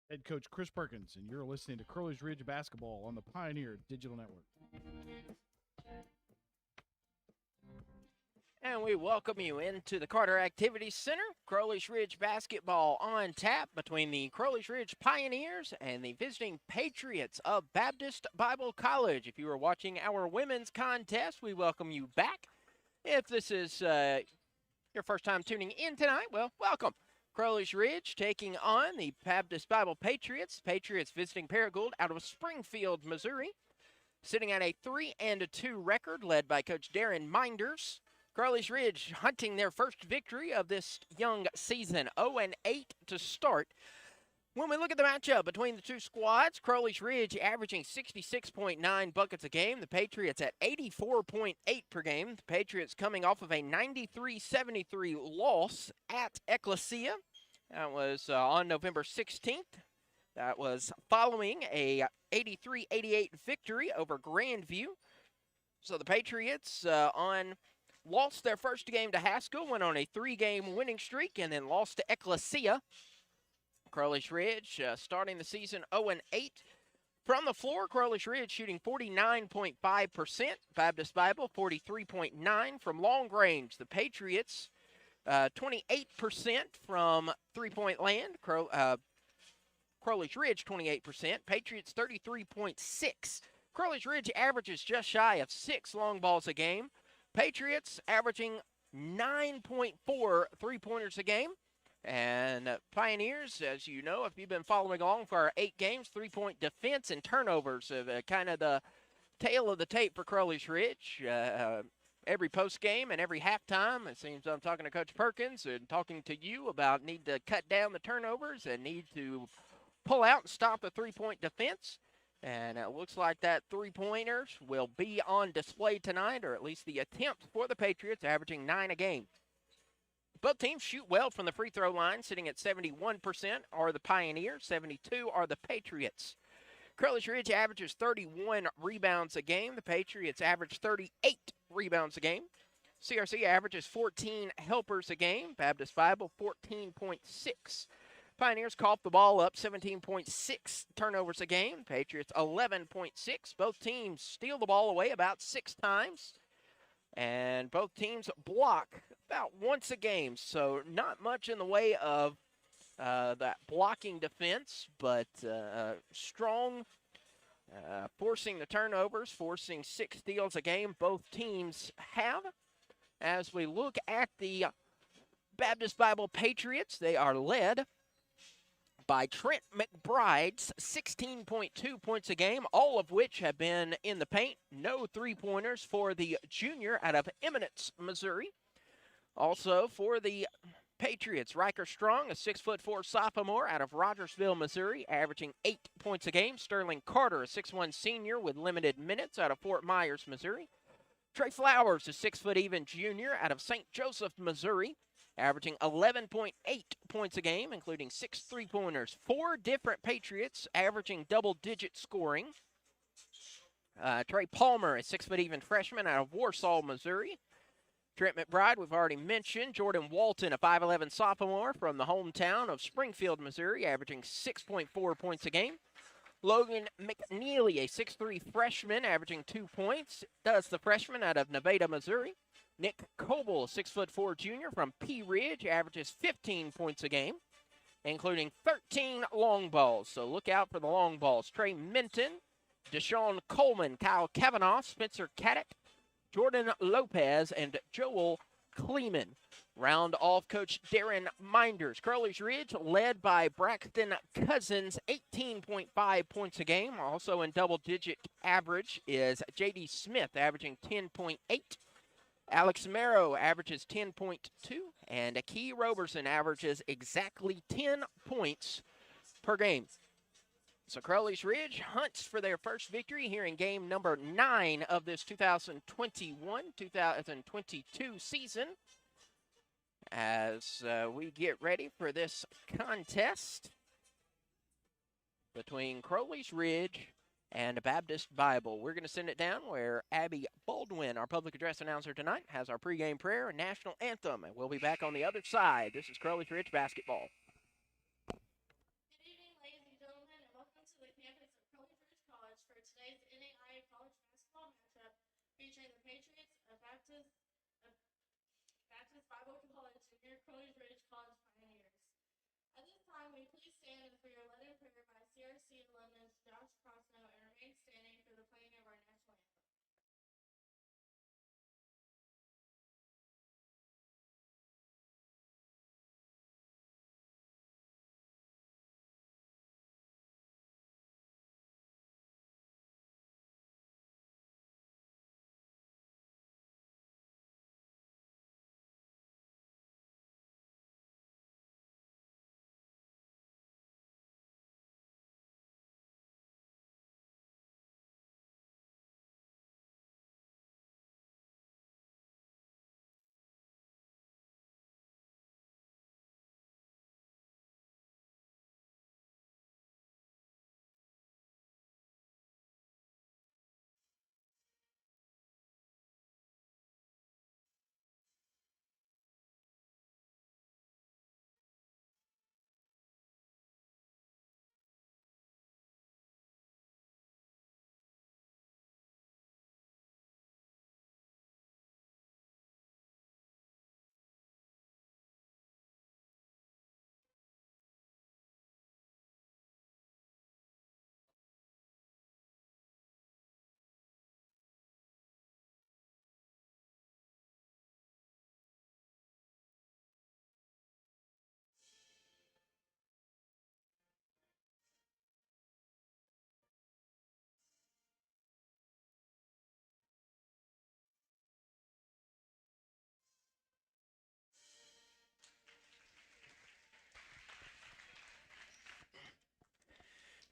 Head coach Chris Perkins, and you're listening to Crowley's Ridge Basketball on the Pioneer Digital Network. And we welcome you into the Carter Activities Center. Crowley's Ridge basketball on tap between the Crowley's Ridge Pioneers and the visiting Patriots of Baptist Bible College. If you are watching our women's contest, we welcome you back. If this is your first time tuning in tonight, well, welcome. Crowley's Ridge taking on the Baptist Bible Patriots. Patriots visiting Paragould out of Springfield, Missouri. Sitting at a 3-2 record led by Coach Darren Minders. Crowley's Ridge hunting their first victory of this young season, 0-8 to start. When we look at the matchup between the two squads, Crowley's Ridge averaging 66.9 buckets a game. The Patriots at 84.8 per game. The Patriots coming off of a 93-73 loss at Ecclesia. That was on November 16th. That was following a 83-88 victory over Grandview. So the Patriots lost their first game to Haskell, went on a 3-game winning streak, and then lost to Ecclesia. Crowley's Ridge starting the season 0-8. From the floor, Crowley's Ridge shooting 49.5%. Baptist Bible 43.9%. From long range, the Patriots 28% from three-point land. Crowley's Ridge 28%. Patriots 33.6%. Crowley's Ridge averages just shy of 6 long balls a game. Patriots averaging 9.4 three-pointers a game. And Pioneers, as you know, if you've been following along for our 8 games, 3-point defense and turnovers of kind of the tail of the tape for Crowley's Ridge. Every post game and every halftime, it seems I'm talking to Coach Perkins and talking to you about need to cut down the turnovers and need to pull out and stop the 3-point defense. And it looks like that 3-pointers will be on display tonight, or at least the attempt for the Patriots, averaging 9 a game. Both teams shoot well from the free throw line, sitting at 71% are the Pioneers, 72 are the Patriots. Crowley's Ridge averages 31 rebounds a game. The Patriots average 38 rebounds a game. CRC averages 14 helpers a game. Baptist Bible 14.6. Pioneers cough the ball up, 17.6 turnovers a game. Patriots 11.6. Both teams steal the ball away about 6 times. And both teams block about once a game. So not much in the way of that blocking defense, but strong, forcing the turnovers, forcing 6 steals a game. Both teams have. As we look at the Baptist Bible Patriots, they are led by Trent McBride's 16.2 points a game, all of which have been in the paint. No 3-pointers for the junior out of Eminence, Missouri. Also for the Patriots, Riker Strong, a 6'4" sophomore out of Rogersville, Missouri, averaging 8 points a game. Sterling Carter, a 6'1" senior with limited minutes out of Fort Myers, Missouri. Trey Flowers, a 6' even junior out of St. Joseph, Missouri, averaging 11.8 points a game, including 6 3-pointers. 4 different Patriots averaging double-digit scoring. Trey Palmer, a 6' even freshman out of Warsaw, Missouri. Trent McBride, we've already mentioned. Jordan Walton, a 5'11" sophomore from the hometown of Springfield, Missouri, averaging 6.4 points a game. Logan McNeely, a 6'3" freshman, averaging 2 points. Does the freshman out of Nevada, Missouri. Nick Coble, a 6'4" junior from Pea Ridge, averages 15 points a game, including 13 long balls. So look out for the long balls. Trey Minton, Deshaun Coleman, Kyle Kavanaugh, Spencer Caddick, Jordan Lopez, and Joel Kleeman. Round off Coach Darren Minders. Crowley's Ridge led by Braxton Cousins, 18.5 points a game. Also in double-digit average is J.D. Smith, averaging 10.8. Alex Merrow averages 10.2, and Key Roberson averages exactly 10 points per game. So Crowley's Ridge hunts for their first victory here in game number 9 of this 2021-2022 season. As we get ready for this contest between Crowley's Ridge and Baptist Bible. We're going to send it down where Abby Baldwin, our public address announcer tonight, has our pregame prayer and national anthem. And we'll be back on the other side. This is Crowley's Ridge basketball. featuring the Patriots, Baptist Bible College, and your Crowley Ridge College Pioneers. At this time, we please stand for your letter prayer by CRC alumnus Josh Crossnow and remain standing for the playing of our national anthem.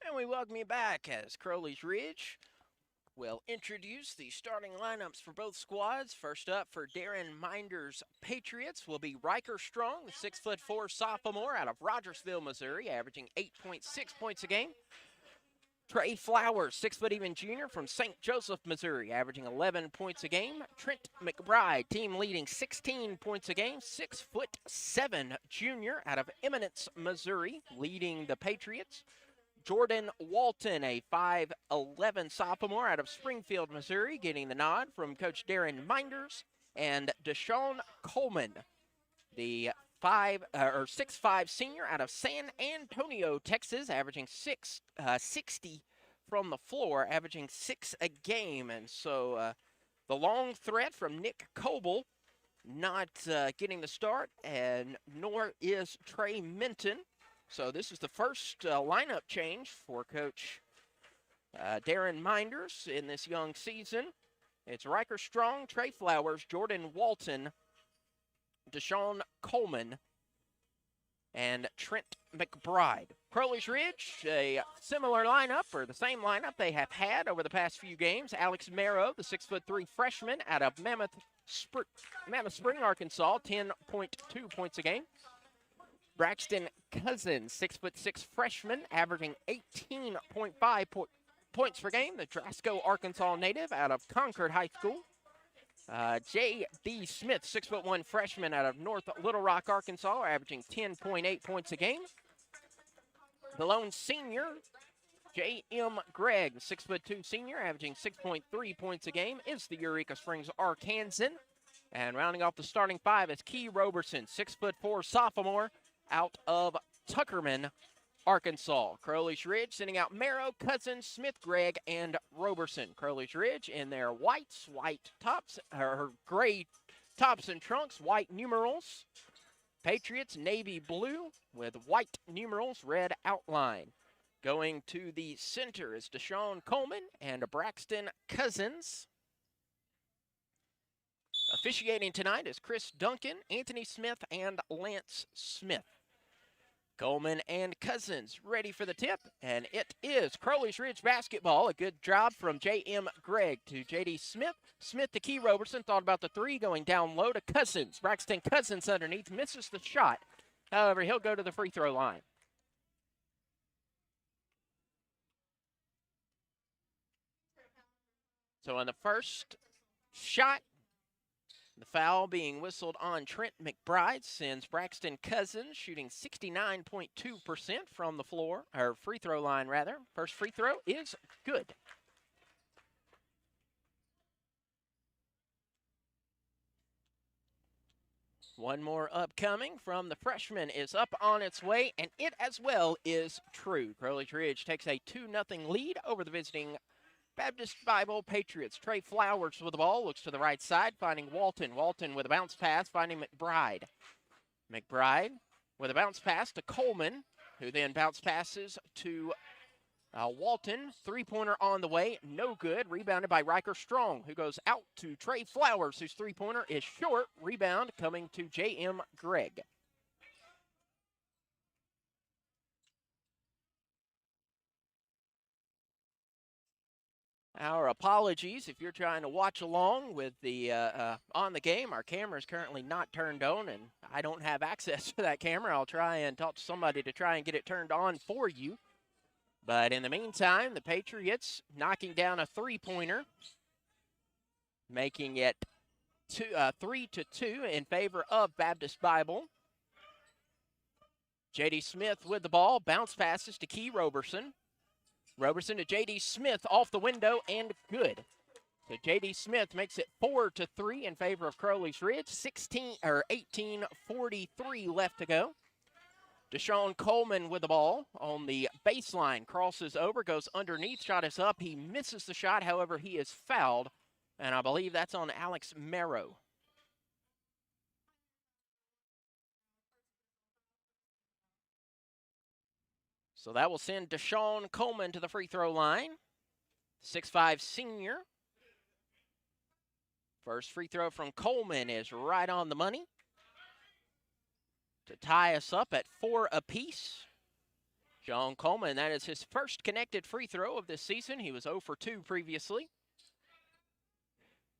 And we welcome you back as Crowley's Ridge will introduce the starting lineups for both squads. First up for Darren Minder's Patriots will be Riker Strong, the 6'4" sophomore out of Rogersville, Missouri, averaging 8.6 points a game. Trey Flowers, 6' even junior from St. Joseph, Missouri, averaging 11 points a game. Trent McBride, team leading 16 points a game. 6'7" junior out of Eminence, Missouri, leading the Patriots. Jordan Walton, a 5'11" sophomore out of Springfield, Missouri, getting the nod from Coach Darren Minders. And Deshaun Coleman, the 6'5" senior out of San Antonio, Texas, averaging 60 from the floor, averaging 6 a game. And so the long threat from Nick Coble not getting the start, and nor is Trey Minton. So this is the first lineup change for Coach Darren Minders in this young season. It's Riker Strong, Trey Flowers, Jordan Walton, Deshaun Coleman, and Trent McBride. Crowley's Ridge, a similar lineup, or the same lineup they have had over the past few games. Alex Marrow, the 6'3" freshman out of Mammoth Spring, Arkansas, 10.2 points a game. Braxton Cousins, 6'6" freshman, averaging 18.5 points per game. The Drasco, Arkansas native out of Concord High School. J.B. Smith, 6'1" freshman out of North Little Rock, Arkansas, averaging 10.8 points a game. The lone senior, J.M. Gregg, 6'2" senior, averaging 6.3 points a game, is the Eureka Springs Arkansan. And rounding off the starting five is Key Roberson, 6'4" sophomore, out of Tuckerman, Arkansas. Crowley's Ridge sending out Marrow, Cousins, Smith, Gregg, and Roberson. Crowley's Ridge in their white tops, or gray tops and trunks, white numerals. Patriots, navy blue with white numerals, red outline. Going to the center is Deshaun Coleman and Braxton Cousins. Officiating tonight is Chris Duncan, Anthony Smith, and Lance Smith. Coleman and Cousins ready for the tip, and it is Crowley's Ridge basketball. A good job from J.M. Gregg to J.D. Smith. Smith to Key Roberson, thought about the three, going down low to Cousins. Braxton Cousins underneath, misses the shot. However, he'll go to the free throw line. So on the first shot, the foul being whistled on Trent McBride sends Braxton Cousins shooting 69.2% from the floor, or free throw line rather. First free throw is good. One more upcoming from the freshman is up on its way, and it as well is true. Crowley Ridge takes a 2-0 lead over the visiting Baptist Bible Patriots. Trey Flowers with the ball, looks to the right side, finding Walton. Walton with a bounce pass, finding McBride. McBride with a bounce pass to Coleman, who then bounce passes to Walton. Three-pointer on the way, no good. Rebounded by Riker Strong, who goes out to Trey Flowers, whose three-pointer is short. Rebound coming to J.M. Gregg. Our apologies if you're trying to watch along with the on the game. Our camera is currently not turned on, and I don't have access to that camera. I'll try and talk to somebody to try and get it turned on for you. But in the meantime, the Patriots knocking down a three-pointer, making it 3-2 in favor of Baptist Bible. J.D. Smith with the ball, bounce passes to Key Roberson. Roberson to J.D. Smith off the window and good. So J.D. Smith makes it 4-3 in favor of Crowley's Ridge. 18:43 left to go. Deshaun Coleman with the ball on the baseline, crosses over, goes underneath, shot is up. He misses the shot, however, he is fouled, and I believe that's on Alex Merrow. So that will send Deshaun Coleman to the free throw line. 6'5" senior. First free throw from Coleman is right on the money to tie us up at 4 apiece. John Coleman, that is his first connected free throw of this season. He was 0 for 2 previously.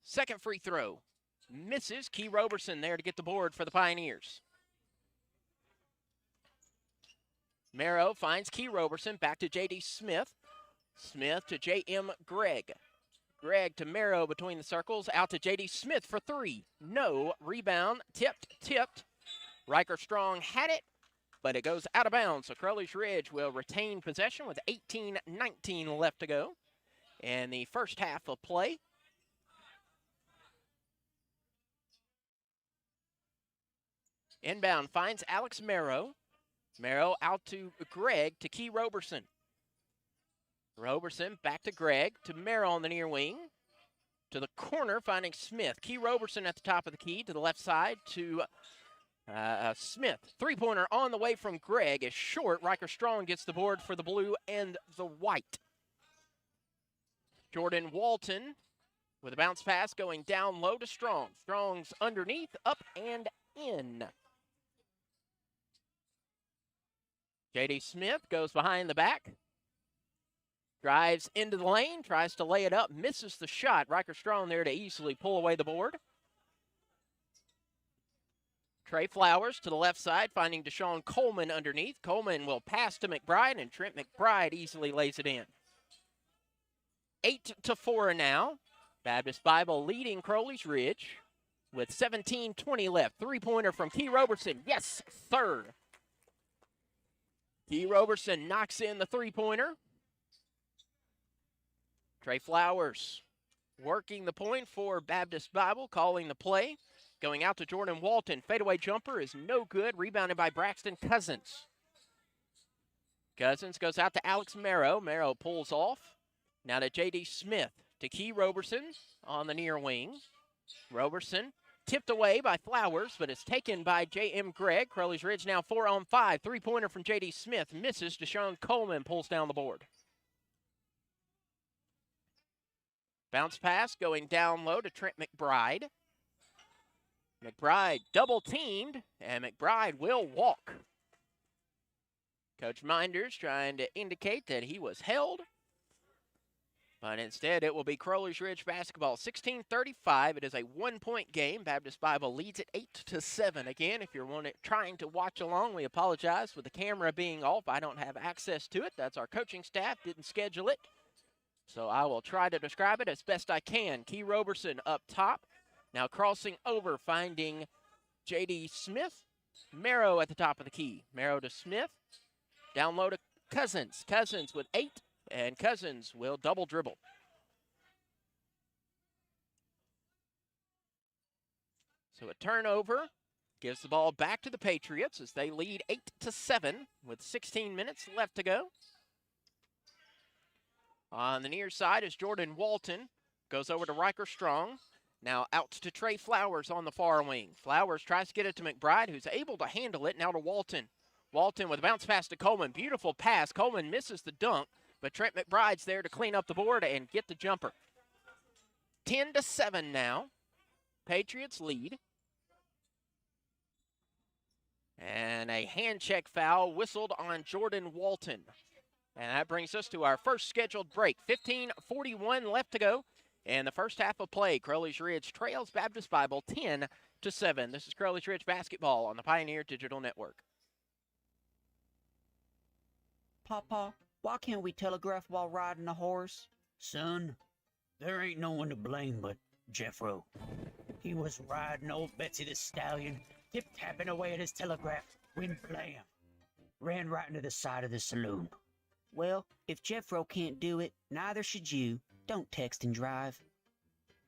Second free throw misses. Key Roberson there to get the board for the Pioneers. Merrow finds Key Roberson, back to J.D. Smith. Smith to J.M. Gregg. Gregg to Merrow between the circles, out to J.D. Smith for 3. No, rebound, tipped. Riker Strong had it, but it goes out of bounds. So Crowley's Ridge will retain possession with 18:19 left to go in the first half of play. Inbound finds Alex Merrow. Merrow out to Gregg to Key Roberson. Roberson back to Gregg to Merrow on the near wing. To the corner, finding Smith. Key Roberson at the top of the key to the left side to Smith. Three-pointer on the way from Gregg is short. Riker Strong gets the board for the blue and the white. Jordan Walton with a bounce pass going down low to Strong. Strong's underneath, up and in. J.D. Smith goes behind the back. Drives into the lane, tries to lay it up, misses the shot. Riker Strong there to easily pull away the board. Trey Flowers to the left side, finding Deshaun Coleman underneath. Coleman will pass to McBride, and Trent McBride easily lays it in. 8-4 now. Baptist Bible leading Crowley's Ridge with 17:20 left. Three-pointer from Key Roberson. Yes, third. Key Roberson knocks in the three-pointer. Trey Flowers working the point for Baptist Bible, calling the play. Going out to Jordan Walton. Fadeaway jumper is no good. Rebounded by Braxton Cousins. Cousins goes out to Alex Merrow. Merrow pulls off. Now to J.D. Smith. To Key Roberson on the near wing. Roberson tipped away by Flowers, but it's taken by J.M. Gregg. Crowley's Ridge now 4-on-5. Three-pointer from J.D. Smith. Misses. Deshaun Coleman pulls down the board. Bounce pass going down low to Trent McBride. McBride double-teamed, and McBride will walk. Coach Minders trying to indicate that he was held, but instead it will be Crowley's Ridge basketball. 16:35. It is a one-point game. Baptist Bible leads it 8-7. Again, if you're trying to watch along, we apologize with the camera being off. I don't have access to it. That's our coaching staff. Didn't schedule it. So I will try to describe it as best I can. Key Roberson up top. Now crossing over, finding J.D. Smith. Merrow at the top of the key. Merrow to Smith. Down low to Cousins. Cousins with 8, and Cousins will double dribble. So a turnover gives the ball back to the Patriots as they lead 8-7 with 16 minutes left to go. On the near side is Jordan Walton. Goes over to Riker Strong. Now out to Trey Flowers on the far wing. Flowers tries to get it to McBride, who's able to handle it. Now to Walton. Walton with a bounce pass to Coleman. Beautiful pass. Coleman misses the dunk, but Trent McBride's there to clean up the board and get the jumper. 10-7 now. Patriots lead. And a hand check foul whistled on Jordan Walton. And that brings us to our first scheduled break. 15:41 left to go in the first half of play. Crowley's Ridge trails Baptist Bible 10-7. This is Crowley's Ridge basketball on the Pioneer Digital Network. Papa, why can't we telegraph while riding a horse? Son, there ain't no one to blame but Jeffro. He was riding old Betsy the Stallion, tip-tapping away at his telegraph, when blam, ran right into the side of the saloon. Well, if Jeffro can't do it, neither should you. Don't text and drive.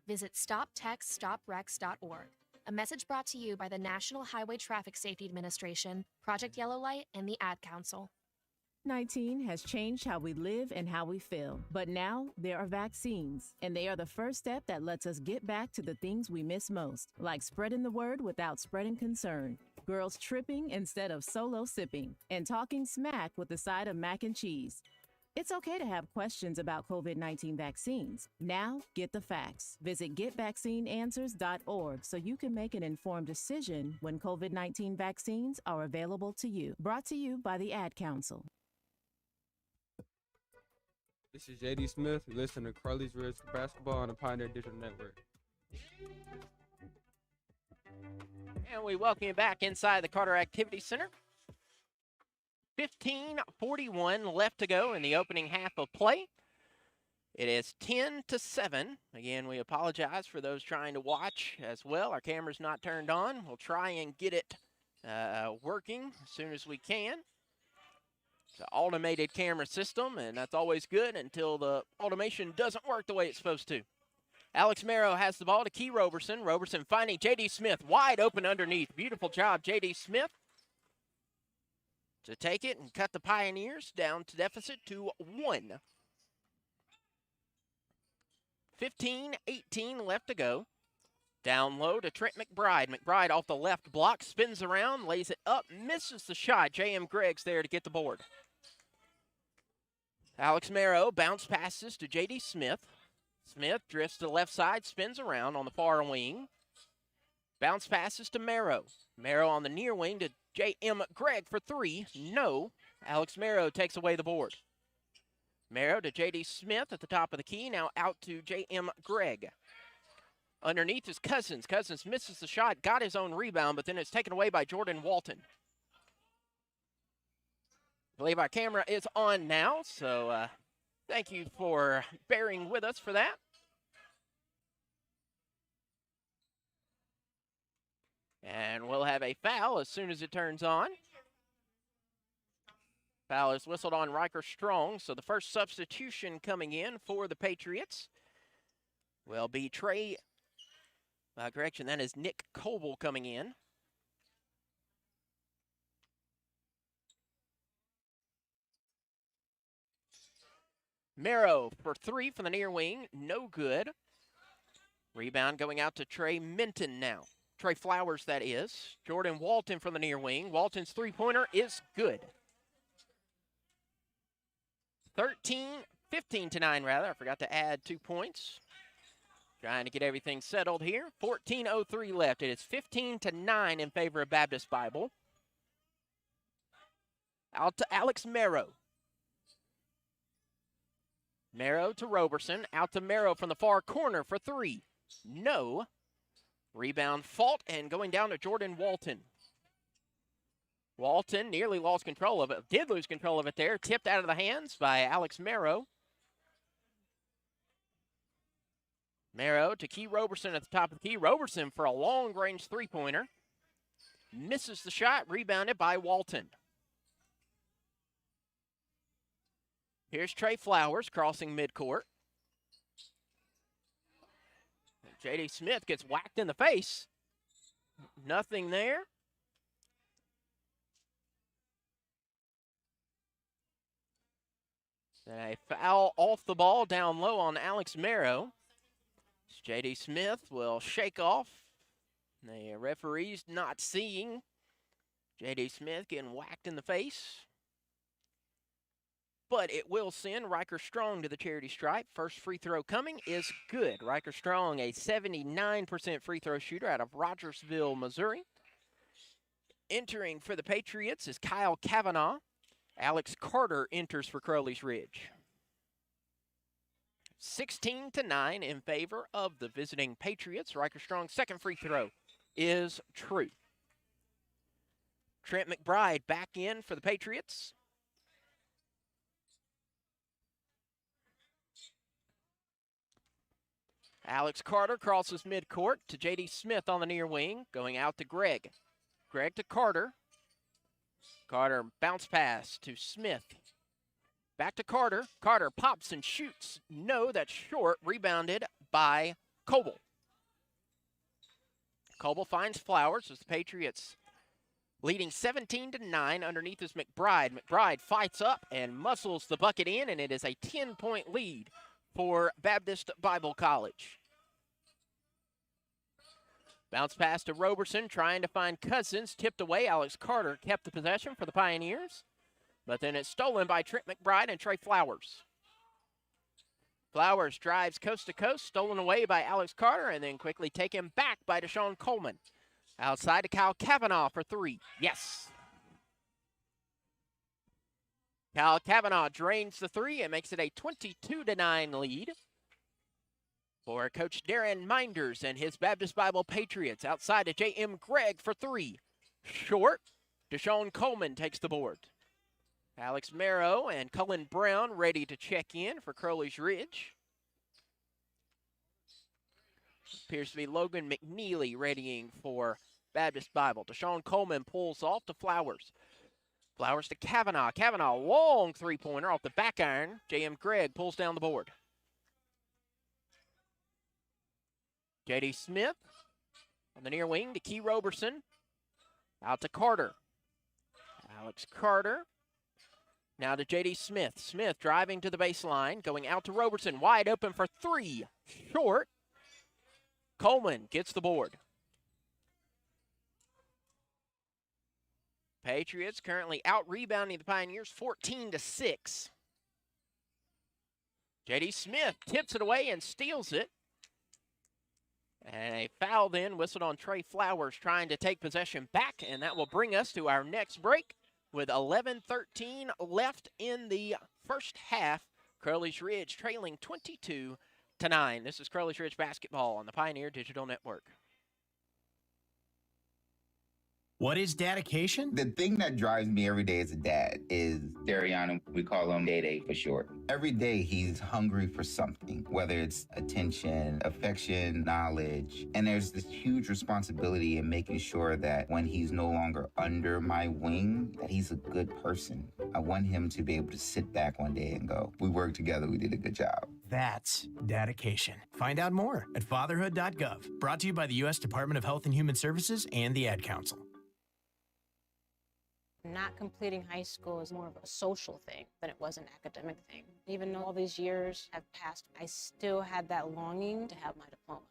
Visit StopTextStopWrecks.org. A message brought to you by the National Highway Traffic Safety Administration, Project Yellow Light, and the Ad Council. COVID-19 has changed how we live and how we feel. But now there are vaccines, and they are the first step that lets us get back to the things we miss most, like spreading the word without spreading concern, girls tripping instead of solo sipping, and talking smack with a side of mac and cheese. It's okay to have questions about COVID-19 vaccines. Now, get the facts. Visit getvaccineanswers.org so you can make an informed decision when COVID-19 vaccines are available to you. Brought to you by the Ad Council. This is JD Smith. You listen to Crowley's Ridge basketball on the Pioneer Digital Network. And we welcome you back inside the Carter Activity Center. 15:41 left to go in the opening half of play. It is 10-7. Again, we apologize for those trying to watch as well. Our camera's not turned on. We'll try and get it working as soon as we can. It's an automated camera system, and that's always good until the automation doesn't work the way it's supposed to. Alex Merrow has the ball to Key Roberson. Roberson finding J.D. Smith wide open underneath. Beautiful job, J.D. Smith, to take it and cut the Pioneers down to deficit to 1. 15:18 left to go. Down low to Trent McBride. McBride off the left block, spins around, lays it up, misses the shot. J.M. Gregg's there to get the board. Alex Merrow bounce passes to J.D. Smith. Smith drifts to the left side, spins around on the far wing. Bounce passes to Merrow. Merrow on the near wing to J.M. Gregg for 3. No. Alex Merrow takes away the board. Merrow to J.D. Smith at the top of the key. Now out to J.M. Gregg. Underneath is Cousins. Cousins misses the shot, got his own rebound, but then it's taken away by Jordan Walton. I believe our camera is on now, so thank you for bearing with us for that. And we'll have a foul as soon as it turns on. Foul is whistled on Riker Strong, so the first substitution coming in for the Patriots will be that is Nick Coble coming in. Merrow for 3 from the near wing, no good. Rebound going out to Trey Minton now. Trey Flowers, that is. Jordan Walton from the near wing. Walton's three-pointer is good. 15-9 rather. I forgot to add 2 points. Trying to get everything settled here. 14:03 left. It is 15-9 in favor of Baptist Bible. Out to Alex Merrow. Merrow to Roberson. Out to Merrow from the far corner for 3. No. Rebound fault and going down to Jordan Walton. Walton nearly lost control of it. Did lose control of it there. Tipped out of the hands by Alex Merrow. Merrow to Key Roberson at the top of the key. Roberson for a long-range three-pointer. Misses the shot. Rebounded by Walton. Here's Trey Flowers crossing midcourt. J.D. Smith gets whacked in the face. Nothing there. Then a foul off the ball down low on Alex Merrow. J.D. Smith will shake off. The referee's not seeing J.D. Smith getting whacked in the face. But it will send Riker Strong to the charity stripe. First free throw coming is good. Riker Strong, a 79% free throw shooter out of Rogersville, Missouri. Entering for the Patriots is Kyle Kavanaugh. Alex Carter enters for Crowley's Ridge. 16-9 in favor of the visiting Patriots. Riker Strong's second free throw is true. Trent McBride back in for the Patriots. Alex Carter crosses midcourt to J.D. Smith on the near wing, going out to Greg. Greg to Carter. Carter bounce pass to Smith. Back to Carter. Carter pops and shoots. No, that's short. Rebounded by Coble. Coble finds Flowers as the Patriots leading 17-9. Underneath is McBride. McBride fights up and muscles the bucket in, and it is a 10-point lead for Baptist Bible College. Bounce pass to Roberson, trying to find Cousins. Tipped away. Alex Carter kept the possession for the Pioneers. But then it's stolen by Trent McBride and Trey Flowers. Flowers drives coast to coast, stolen away by Alex Carter, and then quickly taken back by Deshaun Coleman. Outside to Kyle Kavanaugh for three. Yes. Kyle Kavanaugh drains the three and makes it a 22-9 lead for Coach Darren Minders and his Baptist Bible Patriots. Outside to J.M. Gregg for three. Short. Deshaun Coleman takes the board. Alex Merrow and Cullen Brown ready to check in for Crowley's Ridge. Appears to be Logan McNeely readying for Baptist Bible. Deshaun Coleman pulls off to Flowers. Flowers to Kavanaugh. Kavanaugh, long three-pointer off the back iron. J.M. Gregg pulls down the board. J.D. Smith on the near wing to Key Roberson. Out to Carter. Alex Carter. Now to J.D. Smith. Smith driving to the baseline, going out to Roberson. Wide open for three. Short. Coleman gets the board. Patriots currently out-rebounding the Pioneers 14-6. J.D. Smith tips it away and steals it. And a foul then whistled on Trey Flowers trying to take possession back, and that will bring us to our next break with 11:13 left in the first half. Crowley's Ridge trailing 22-9. This is Crowley's Ridge basketball on the Pioneer Digital Network. What is dedication? The thing that drives me every day as a dad is Dariana. We call him Day Day for short. Every day he's hungry for something, whether it's attention, affection, knowledge. And there's this huge responsibility in making sure that when he's no longer under my wing, that he's a good person. I want him to be able to sit back one day and go, we worked together, we did a good job. That's dedication. Find out more at fatherhood.gov. Brought to you by the U.S. Department of Health and Human Services and the Ad Council. Not completing high school is more of a social thing than it was an academic thing. Even though all these years have passed, I still had that longing to have my diploma.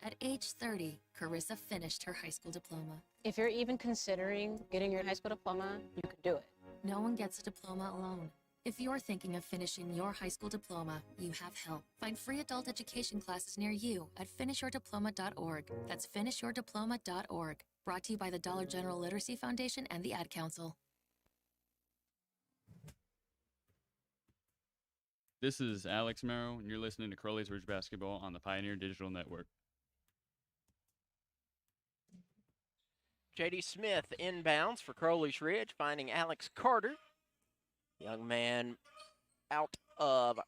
At age 30, Carissa finished her high school diploma. If you're even considering getting your high school diploma, you could do it. No one gets a diploma alone. If you're thinking of finishing your high school diploma, you have help. Find free adult education classes near you at finishyourdiploma.org. That's finishyourdiploma.org. Brought to you by the Dollar General Literacy Foundation and the Ad Council. This is Alex Merrow, and you're listening to Crowley's Ridge Basketball on the Pioneer Digital Network. J.D. Smith inbounds for Crowley's Ridge, finding Alex Carter. Young man out of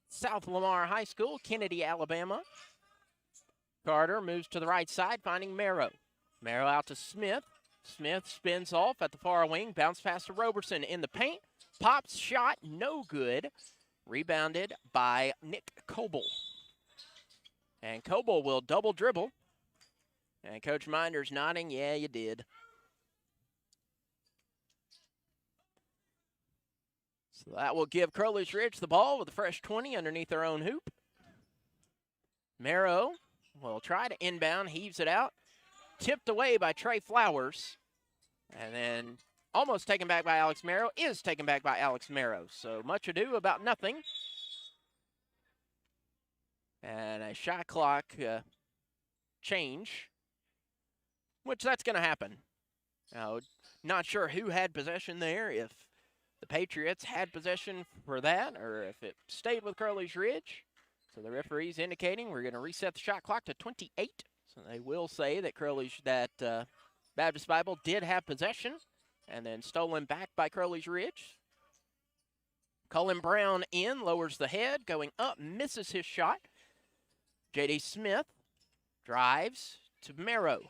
South Lamar High School, Kennedy, Alabama. Carter moves to the right side, finding Merrow. Merrow out to Smith. Smith spins off at the far wing, bounce pass to Roberson in the paint. Pops shot, no good. Rebounded by Nick Coble. And Coble will double dribble. And Coach Minder's nodding, yeah, you did. So that will give Crowley's Ridge the ball with a fresh 20 underneath their own hoop. Marrow will try to inbound, heaves it out. Tipped away by Trey Flowers. And then almost taken back by Alex Marrow, is taken back by Alex Marrow. So much ado about nothing. And a shot clock change, which that's going to happen. Now, not sure who had possession there, if the Patriots had possession for that or if it stayed with Crowley's Ridge. So the referee's indicating we're going to reset the shot clock to 28. So they will say that Baptist Bible did have possession and then stolen back by Crowley's Ridge. Cullen Brown in, lowers the head, going up, misses his shot. J.D. Smith drives to Marrow.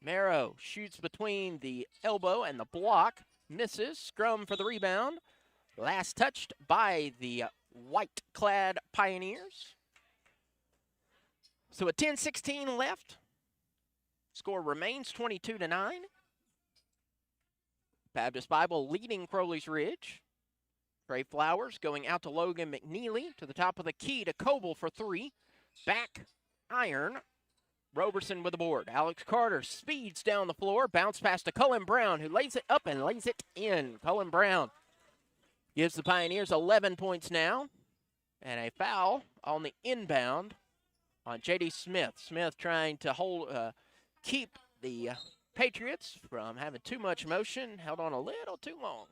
Marrow shoots between the elbow and the block, misses, scrum for the rebound. Last touched by the white-clad Pioneers. So a 10-16 left. Score remains 22-9. Baptist Bible leading Crowley's Ridge. Trey Flowers going out to Logan McNeely to the top of the key to Coble for three. Back iron. Roberson with the board. Alex Carter speeds down the floor. Bounce pass to Cullen Brown, who lays it up and lays it in. Cullen Brown gives the Pioneers 11 points now. And a foul on the inbound on J.D. Smith. Smith trying to keep the Patriots from having too much motion. Held on a little too long.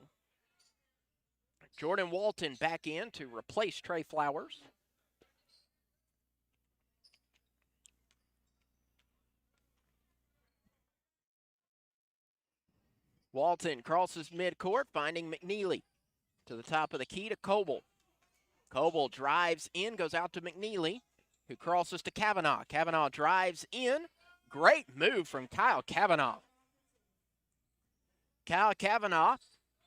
Jordan Walton back in to replace Trey Flowers. Walton crosses midcourt, finding McNeely to the top of the key to Coble. Coble drives in, goes out to McNeely, who crosses to Kavanaugh. Kavanaugh drives in. Great move from Kyle Kavanaugh. Kyle Kavanaugh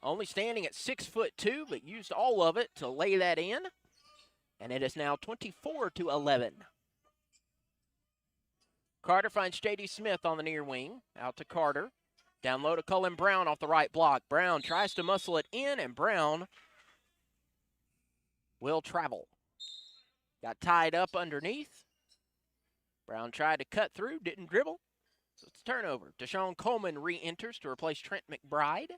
only standing at 6'2", but used all of it to lay that in. And it is now 24-11. Carter finds J.D. Smith on the near wing. Out to Carter. Down low to Cullen Brown off the right block. Brown tries to muscle it in, and Brown will travel. Got tied up underneath. Brown tried to cut through, didn't dribble. So it's a turnover. Deshaun Coleman re-enters to replace Trent McBride.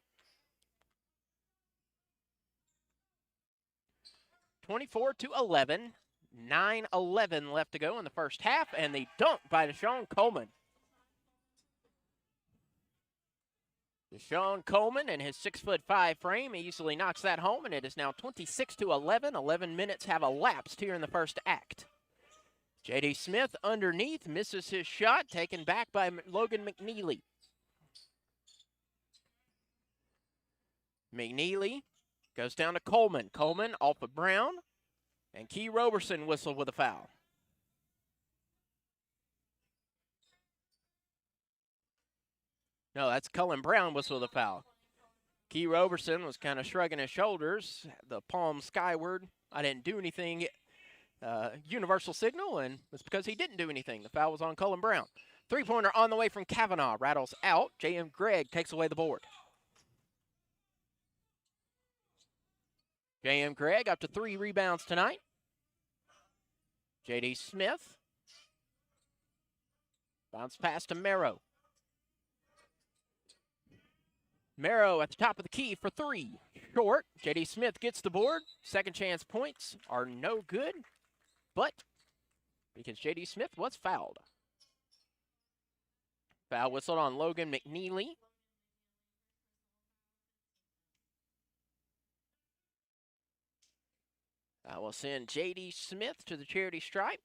24-11. 9:11 left to go in the first half, and the dunk by Deshaun Coleman. Deshaun Coleman and his 6'5" frame easily knocks that home, and it is now 26-11. 11 minutes have elapsed here in the first act. J.D. Smith underneath, misses his shot, taken back by Logan McNeely. McNeely goes down to Coleman. Coleman off of Brown, and Key Roberson whistled with a foul. No, that's Cullen Brown whistled with a foul. Key Roberson was kind of shrugging his shoulders, the palm skyward. I didn't do anything. Universal signal, and it's because he didn't do anything. The foul was on Cullen Brown. Three-pointer on the way from Kavanaugh. Rattles out. J.M. Gregg takes away the board. J.M. Gregg up to 3 rebounds tonight. J.D. Smith. Bounce pass to Marrow. Marrow at the top of the key for 3. Short. J.D. Smith gets the board. Second chance points are no good, but because J.D. Smith was fouled. Foul whistled on Logan McNeely. That will send J.D. Smith to the charity stripe,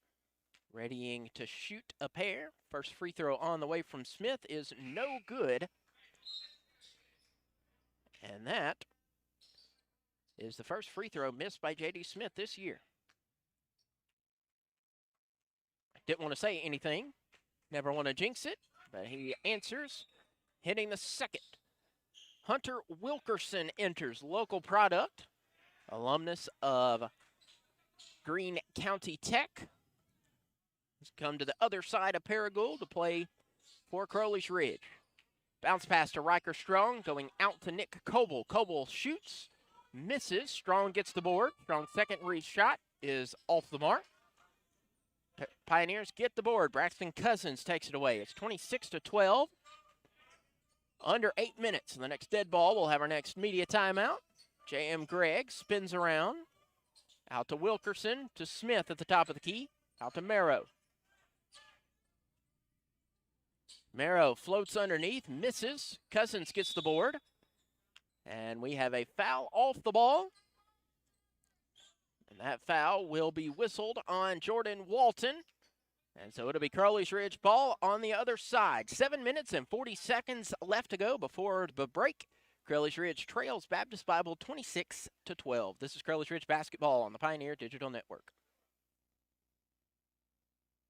readying to shoot a pair. First free throw on the way from Smith is no good. And that is the first free throw missed by J.D. Smith this year. Didn't want to say anything. Never want to jinx it, but he answers, hitting the second. Hunter Wilkerson enters, local product, alumnus of Greene County Tech. He's come to the other side of Paragould to play for Crowley's Ridge. Bounce pass to Riker Strong, going out to Nick Coble. Coble shoots, misses. Strong gets the board. Strong's second read shot is off the mark. Pioneers get the board. Braxton Cousins takes it away. It's 26-12. Under 8 minutes. And the next dead ball, we'll have our next media timeout. J.M. Gregg spins around. Out to Wilkerson, to Smith at the top of the key. Out to Marrow. Marrow floats underneath, misses. Cousins gets the board. And we have a foul off the ball. And that foul will be whistled on Jordan Walton. And so it'll be Crowley's Ridge ball on the other side. 7 minutes and 40 seconds left to go before the break. Crowley's Ridge trails Baptist Bible 26-12. This is Crowley's Ridge basketball on the Pioneer Digital Network.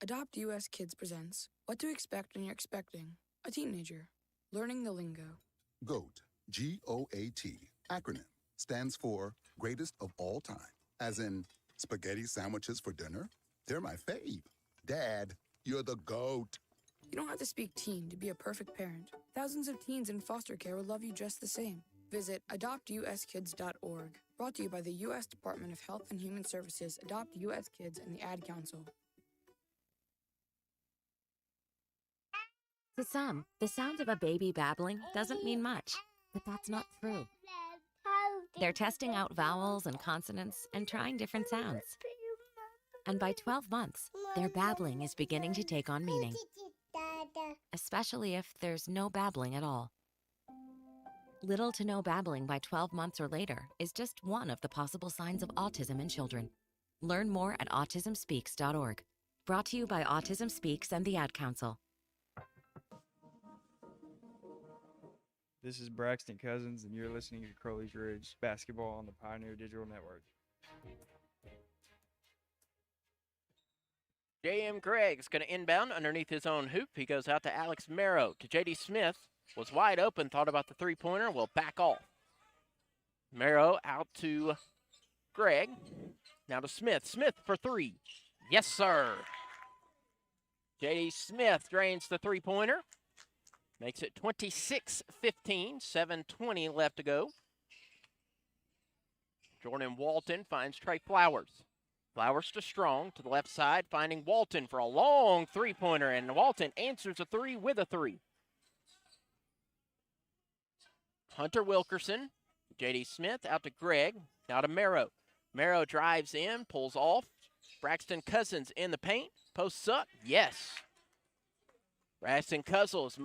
Adopt US Kids presents What to Expect When You're Expecting a Teenager. Learning the Lingo. GOAT, G-O-A-T, acronym, stands for Greatest of All Time. As in, spaghetti sandwiches for dinner? They're my fave. Dad, you're the GOAT. You don't have to speak teen to be a perfect parent. Thousands of teens in foster care will love you just the same. Visit adoptuskids.org. Brought to you by the U.S. Department of Health and Human Services, Adopt U.S. Kids, and the Ad Council. To some, the sound of a baby babbling doesn't mean much, but that's not true. They're testing out vowels and consonants and trying different sounds. And by 12 months, their babbling is beginning to take on meaning, especially if there's no babbling at all. Little to no babbling by 12 months or later is just one of the possible signs of autism in children. Learn more at autismspeaks.org. Brought to you by Autism Speaks and the Ad Council. This is Braxton Cousins, and you're listening to Crowley's Ridge basketball on the Pioneer Digital Network. J.M. Gregg's going to inbound underneath his own hoop. He goes out to Alex Marrow. To J.D. Smith. Was wide open, thought about the three-pointer, will back off. Marrow out to Gregg. Now to Smith. Smith for three. Yes, sir. J.D. Smith drains the three-pointer. Makes it 26-15, 7:20 left to go. Jordan Walton finds Trey Flowers. Flowers to Strong to the left side, finding Walton for a long three-pointer, and Walton answers a three with a three. Hunter Wilkerson, J.D. Smith out to Gregg, now to Marrow. Marrow drives in, pulls off. Braxton Cousins in the paint, posts up, yes. Braxton Cousins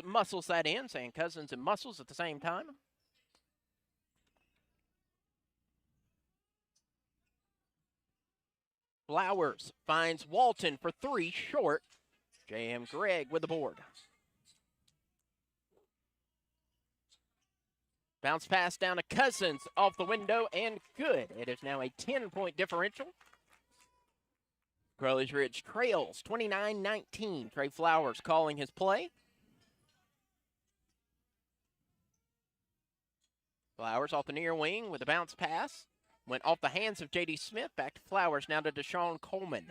muscles that in, saying Cousins and muscles at the same time. Flowers finds Walton for three, short. J.M. Gregg with the board. Bounce pass down to Cousins off the window and good. It is now a 10-point differential. Crowley's Ridge trails 29-19. Trey Flowers calling his play. Flowers off the near wing with a bounce pass. Went off the hands of J.D. Smith. Back to Flowers, now to Deshaun Coleman.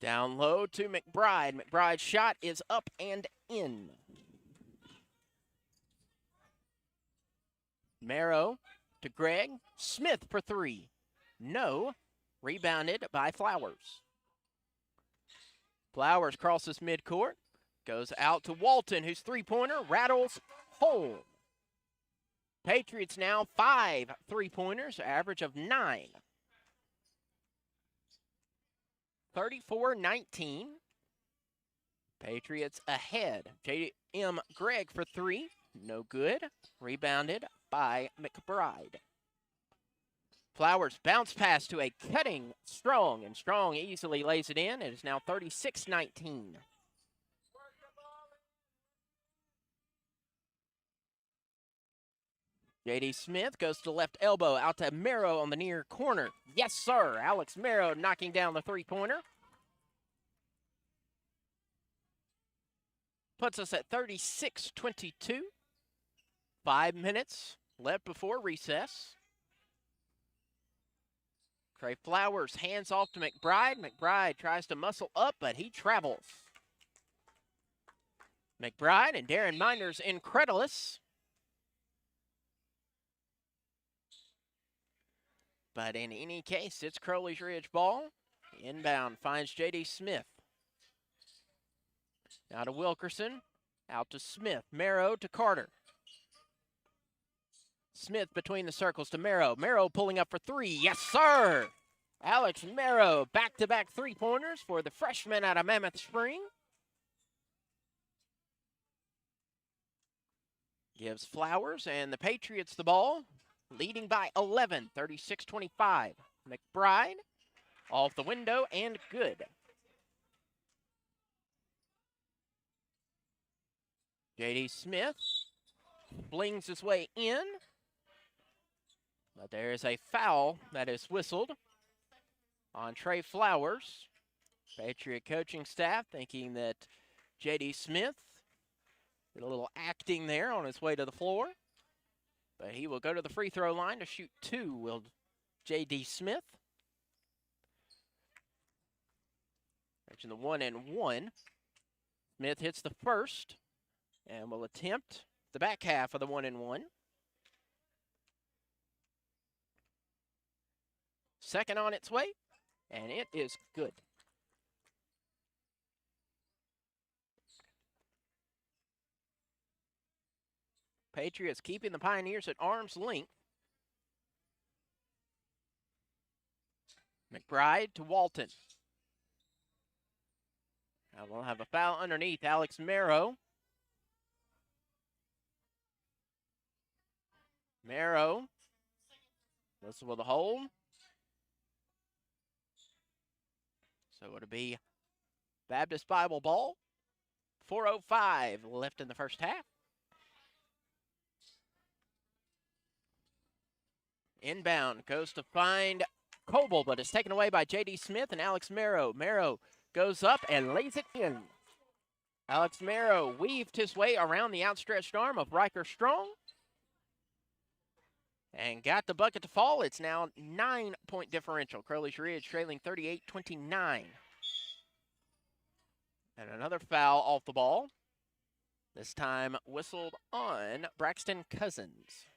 Down low to McBride. McBride's shot is up and in. Marrow to Gregg. Smith for three. No. Rebounded by Flowers. Flowers crosses midcourt. Goes out to Walton, whose three-pointer rattles home. Patriots now 5 three-pointers, average of 9. 34-19. Patriots ahead. J.M. Gregg for three. No good. Rebounded by McBride. Flowers bounce pass to a cutting Strong, and Strong easily lays it in. It is now 36-19. J.D. Smith goes to the left elbow, out to Marrow on the near corner. Yes, sir. Alex Marrow knocking down the three-pointer. Puts us at 36-22. 5 minutes left before recess. Trey Flowers hands off to McBride. McBride tries to muscle up, but he travels. McBride and Darren Minders incredulous. But in any case, it's Crowley's Ridge ball. Inbound finds J.D. Smith. Now to Wilkerson. Out to Smith. Merrow to Carter. Smith between the circles to Merrow. Merrow pulling up for three. Yes, sir! Alex Merrow, back-to-back three-pointers for the freshman out of Mammoth Spring. Gives Flowers and the Patriots the ball, leading by 11, 36-25. McBride off the window and good. J.D. Smith flings his way in, but there is a foul that is whistled on Trey Flowers. Patriot coaching staff thinking that J.D. Smith did a little acting there on his way to the floor. But he will go to the free throw line to shoot two, will J.D. Smith. Reaching the 1-and-1. Smith hits the first and will attempt the back half of the 1-and-1. Second on its way, and it is good. Patriots keeping the Pioneers at arm's length. McBride to Walton. Now we'll have a foul underneath Alex Merrow. Merrow. This will the hold. So it'll be Baptist Bible ball. 4:05 left in the first half. Inbound goes to find Coble, but it's taken away by J.D. Smith and Alex Merrow. Merrow goes up and lays it in. Alex Merrow weaved his way around the outstretched arm of Riker Strong and got the bucket to fall. It's now 9-point differential. Crowley's Ridge trailing 38-29. And another foul off the ball. This time whistled on Braxton Cousins.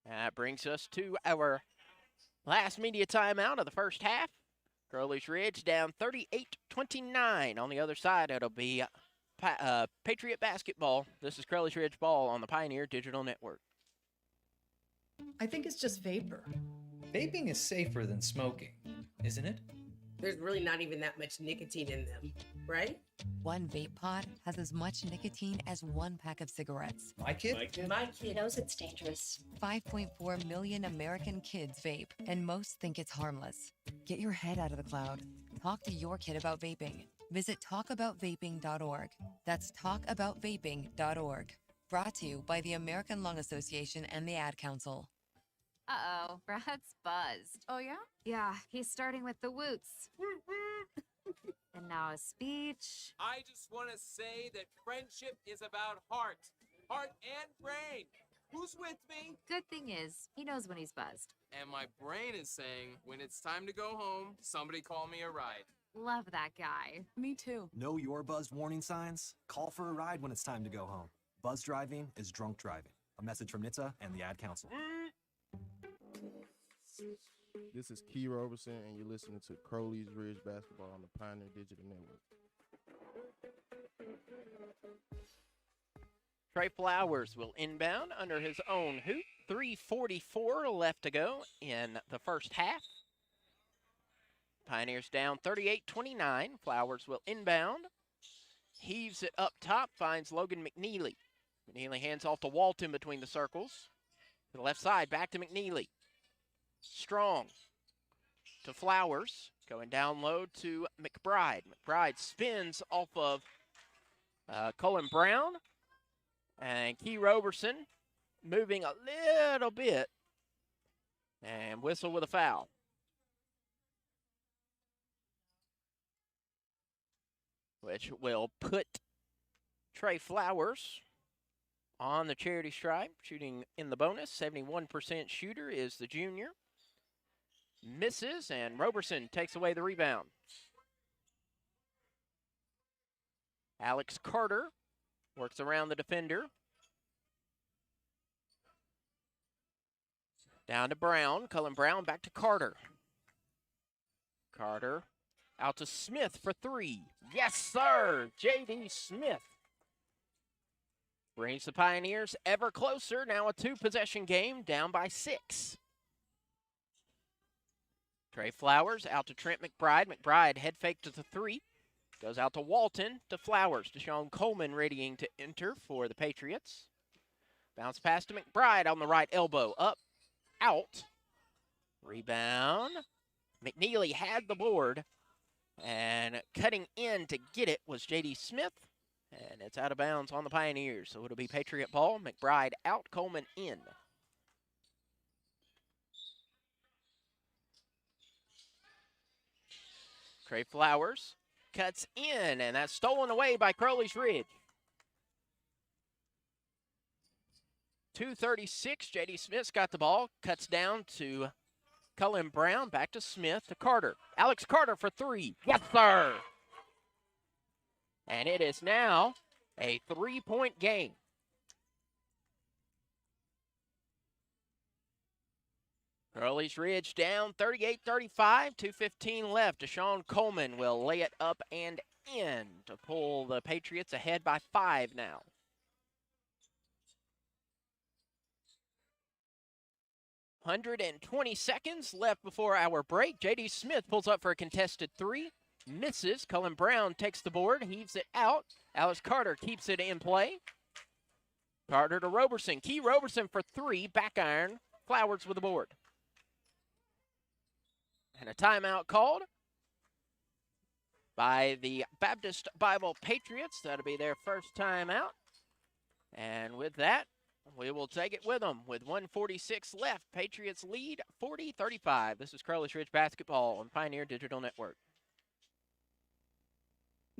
That brings us to our last media timeout of the first half. Crowley's Ridge down 38-29. On the other side, it'll be Patriot basketball. This is Crowley's Ridge ball on the Pioneer Digital Network. I think it's just vapor. Vaping is safer than smoking, isn't it? There's really not even that much nicotine in them, right? One vape pod has as much nicotine as one pack of cigarettes. My kid? My kid knows it's dangerous. 5.4 million American kids vape, and most think it's harmless. Get your head out of the cloud. Talk to your kid about vaping. Visit talkaboutvaping.org. That's talkaboutvaping.org. Brought to you by the American Lung Association and the Ad Council. Uh-oh, Brad's buzzed. Oh, yeah? Yeah, he's starting with the woots. And now a speech. I just want to say that friendship is about heart and brain. Who's with me? Good thing is, he knows when he's buzzed. And my brain is saying, when it's time to go home, somebody call me a ride. Love that guy. Me too. Know your buzzed warning signs? Call for a ride when it's time to go home. Buzz driving is drunk driving. A message from NHTSA and the Ad Council. This is Key Roberson, and you're listening to Crowley's Ridge Basketball on the Pioneer Digital Network. Trey Flowers will inbound under his own hoop. 3:44 left to go in the first half. Pioneers down 38-29. Flowers will inbound. Heaves it up top, finds Logan McNeely. McNeely hands off to Walton between the circles. To the left side, back to McNeely. Strong to Flowers. Going down low to McBride. McBride spins off of Cullen Brown. And Key Roberson moving a little bit. And whistle with a foul. Which will put Trey Flowers on the charity stripe, shooting in the bonus. 71% shooter is the junior. Misses, and Roberson takes away the rebound. Alex Carter works around the defender. Down to Brown. Cullen Brown back to Carter. Carter out to Smith for three. Yes, sir. J.D. Smith brings the Pioneers ever closer. Now a two-possession game, down by 6. Trey Flowers out to Trent McBride. McBride head fake to the three. Goes out to Walton, to Flowers. Deshaun Coleman readying to enter for the Patriots. Bounce pass to McBride on the right elbow. Up, out. Rebound. McNeely had the board. And cutting in to get it was J.D. Smith. And it's out of bounds on the Pioneers. So it'll be Patriot ball. McBride out, Coleman in. Trey Flowers cuts in, and that's stolen away by Crowley's Ridge. 2:36, J.D. Smith's got the ball, cuts down to Cullen Brown, back to Smith, to Carter. Alex Carter for three. Yes, sir. And it is now a 3-point game. Crowley's Ridge down 38-35, 2:15 left. Deshaun Coleman will lay it up and in to pull the Patriots ahead by 5 now. .120 seconds left before our break. J.D. Smith pulls up for a contested three. Misses. Cullen Brown takes the board, heaves it out. Alex Carter keeps it in play. Carter to Roberson. Key Roberson for three. Back iron. Flowers with the board. And a timeout called by the Baptist Bible Patriots. That'll be their first timeout. And with that, we will take it with them. With 1:46 left, Patriots lead 40-35. This is Crowley's Ridge Basketball on Pioneer Digital Network.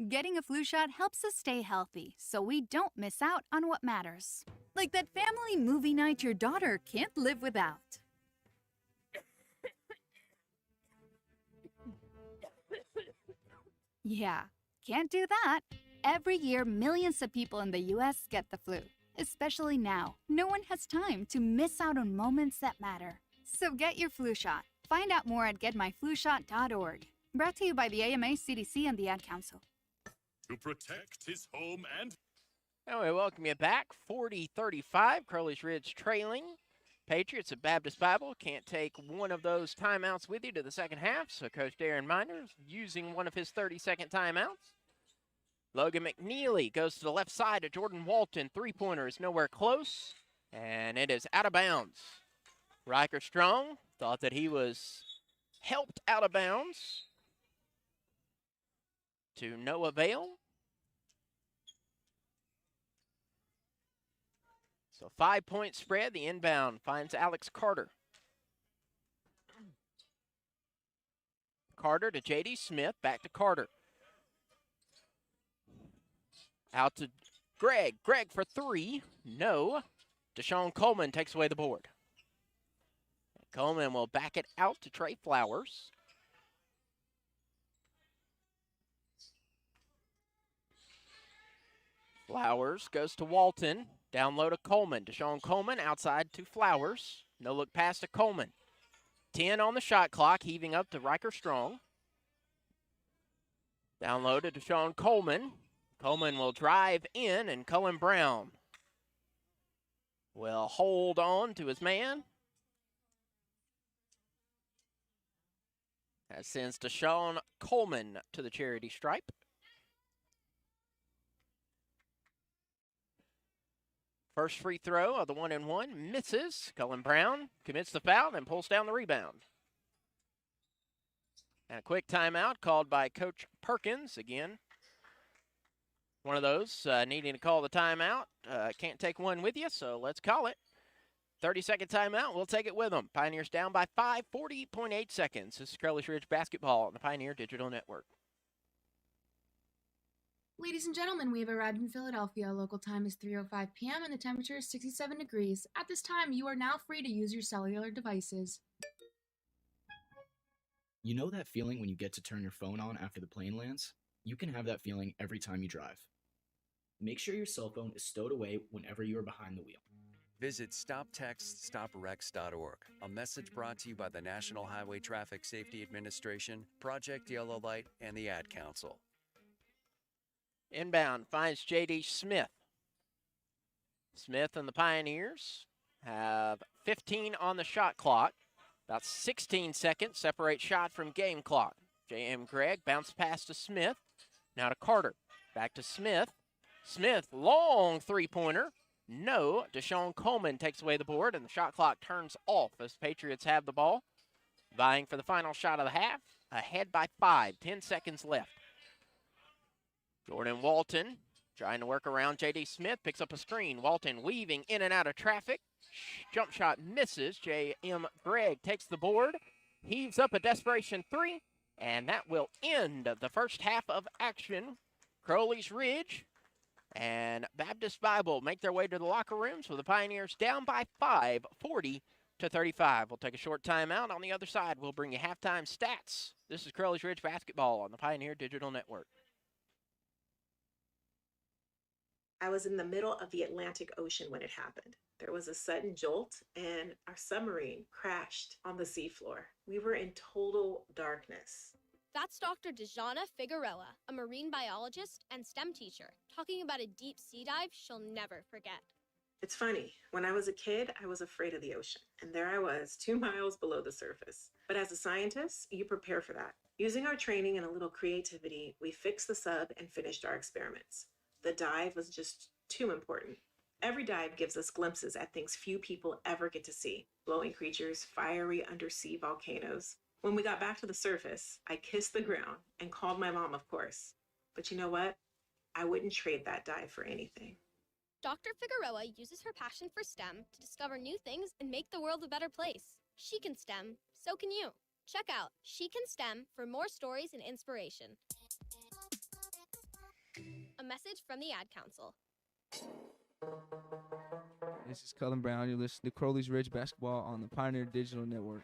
Getting a flu shot helps us stay healthy, so we don't miss out on what matters. Like that family movie night your daughter can't live without. Yeah, can't do that. Every year, millions of people in the U.S. get the flu. Especially now, no one has time to miss out on moments that matter. So get your flu shot. Find out more at getmyflushot.org. Brought to you by the AMA, CDC, and the Ad Council. To protect his home and... Now we welcome you back. 40-35, Crowley's Ridge trailing. Patriots at Baptist Bible can't take one of those timeouts with you to the second half, so Coach Darren Miners using one of his 30-second timeouts. Logan McNeely goes to the left side of Jordan Walton. Three-pointer is nowhere close, and it is out of bounds. Riker Strong thought that he was helped out of bounds. To no avail. So 5-point spread. The inbound finds Alex Carter. Carter to J.D. Smith. Back to Carter. Out to Greg. Greg for three. No. Deshaun Coleman takes away the board. Coleman will back it out to Trey Flowers. Flowers goes to Walton. Down low to Coleman. Deshaun Coleman outside to Flowers. No look pass to Coleman. 10 on the shot clock, heaving up to Riker Strong. Down low to Deshaun Coleman. Coleman will drive in, and Cullen Brown will hold on to his man. That sends Deshaun Coleman to the charity stripe. First free throw of the 1-and-1 misses. Cullen Brown commits the foul and pulls down the rebound. And a quick timeout called by Coach Perkins. Again, one of those needing to call the timeout. Can't take one with you, so let's call it. 30-second timeout. We'll take it with them. Pioneers down by 5, 40.8 seconds. This is Crowley's Ridge Basketball on the Pioneer Digital Network. Ladies and gentlemen, we have arrived in Philadelphia. Local time is 3:05 p.m. and the temperature is 67 degrees. At this time, you are now free to use your cellular devices. You know that feeling when you get to turn your phone on after the plane lands? You can have that feeling every time you drive. Make sure your cell phone is stowed away whenever you are behind the wheel. Visit StopTextStopWrecks.org. A message brought to you by the National Highway Traffic Safety Administration, Project Yellow Light, and the Ad Council. Inbound finds J.D. Smith. Smith and the Pioneers have 15 on the shot clock. About 16 seconds separate shot from game clock. J.M. Gregg bounce pass to Smith. Now to Carter. Back to Smith. Smith, long three-pointer. No. Deshaun Coleman takes away the board, and the shot clock turns off as Patriots have the ball. Vying for the final shot of the half. Ahead by 5. 10 seconds left. Jordan Walton trying to work around J.D. Smith. Picks up a screen. Walton weaving in and out of traffic. Jump shot misses. J.M. Gregg takes the board. Heaves up a desperation three. And that will end the first half of action. Crowley's Ridge and Baptist Bible make their way to the locker rooms with the Pioneers down by 5, 40-35. We'll take a short timeout. On the other side, we'll bring you halftime stats. This is Crowley's Ridge basketball on the Pioneer Digital Network. I was in the middle of the Atlantic Ocean when it happened. There was a sudden jolt, and our submarine crashed on the seafloor. We were in total darkness. That's Dr. Dejana Figueroa, a marine biologist and STEM teacher, talking about a deep sea dive she'll never forget. It's funny, when I was a kid, I was afraid of the ocean, and there I was, 2 miles below the surface. But as a scientist, you prepare for that. Using our training and a little creativity, we fixed the sub and finished our experiments. The dive was just too important. Every dive gives us glimpses at things few people ever get to see. Glowing creatures, fiery undersea volcanoes. When we got back to the surface, I kissed the ground and called my mom, of course. But you know what? I wouldn't trade that dive for anything. Dr. Figueroa uses her passion for STEM to discover new things and make the world a better place. She can STEM, so can you. Check out She Can STEM for more stories and inspiration. A message from the Ad Council. This is Cullen Brown. You're listening to Crowley's Ridge basketball on the Pioneer Digital Network.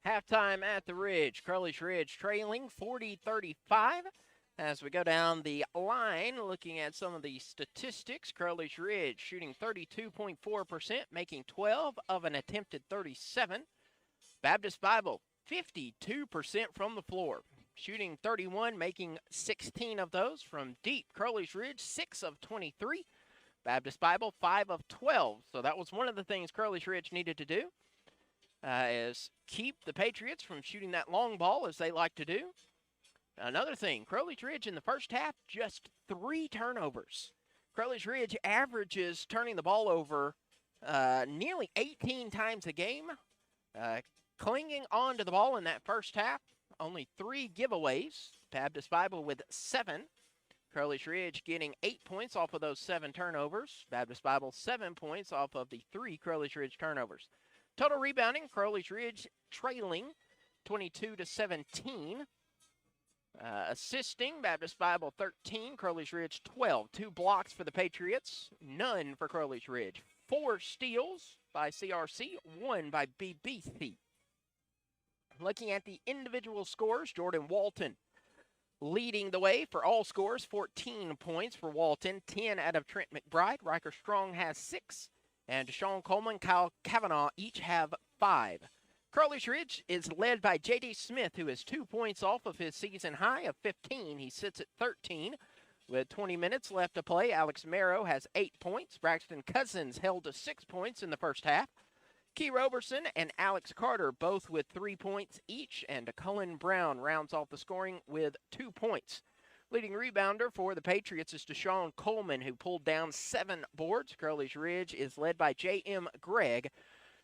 Halftime at the Ridge. Crowley's Ridge trailing 40-35. As we go down the line, looking at some of the statistics, Crowley's Ridge shooting 32.4%, making 12 of an attempted 37. Baptist Bible, 52% from the floor, shooting 31, making 16 of those from deep. Crowley's Ridge, 6 of 23. Baptist Bible, 5 of 12. So that was one of the things Crowley's Ridge needed to do, is keep the Patriots from shooting that long ball as they like to do. Another thing, Crowley's Ridge in the first half, just 3 turnovers. Crowley's Ridge averages turning the ball over nearly 18 times a game. Clinging on to the ball in that first half, only 3 giveaways. Baptist Bible with 7. Crowley's Ridge getting 8 points off of those 7 turnovers. Baptist Bible 7 points off of the 3 Crowley's Ridge turnovers. Total rebounding, Crowley's Ridge trailing 22-17. Assisting, Baptist Bible 13, Crowley's Ridge 12. 2 blocks for the Patriots, none for Crowley's Ridge. 4 steals by CRC, 1 by BBC. Looking at the individual scores, Jordan Walton leading the way for all scores, 14 points for Walton, 10 out of Trent McBride. Riker Strong has 6, and Deshaun Coleman, Kyle Kavanaugh each have 5. Crowley's Ridge is led by J.D. Smith, who is 2 points off of his season high of 15. He sits at 13 with 20 minutes left to play. Alex Merrow has 8 points. Braxton Cousins held to 6 points in the first half. Key Roberson and Alex Carter both with 3 points each, and Cullen Brown rounds off the scoring with 2 points. Leading rebounder for the Patriots is Deshaun Coleman, who pulled down 7 boards. Crowley's Ridge is led by J.M. Gregg,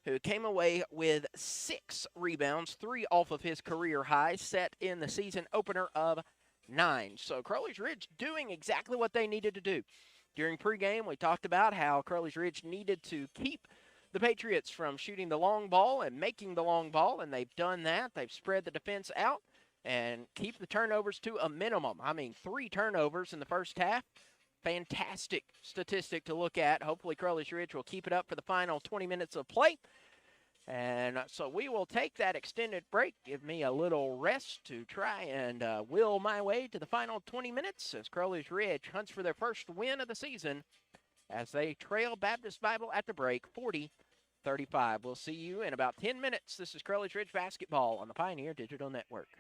who came away with 6 rebounds, 3 off of his career high, set in the season opener of 9. So Crowley's Ridge doing exactly what they needed to do. During pregame, we talked about how Crowley's Ridge needed to keep the Patriots from shooting the long ball and making the long ball, and they've done that. They've spread the defense out and keep the turnovers to a minimum. I mean, 3 turnovers in the first half. Fantastic statistic to look at. Hopefully Crowley's Ridge will keep it up for the final 20 minutes of play And so we will take that extended break, give me a little rest to try and will my way to the final 20 minutes as Crowley's Ridge hunts for their first win of the season as they trail Baptist Bible at the break 40-35. We'll see you in about 10 minutes. This is Crowley's Ridge Basketball on the Pioneer Digital Network.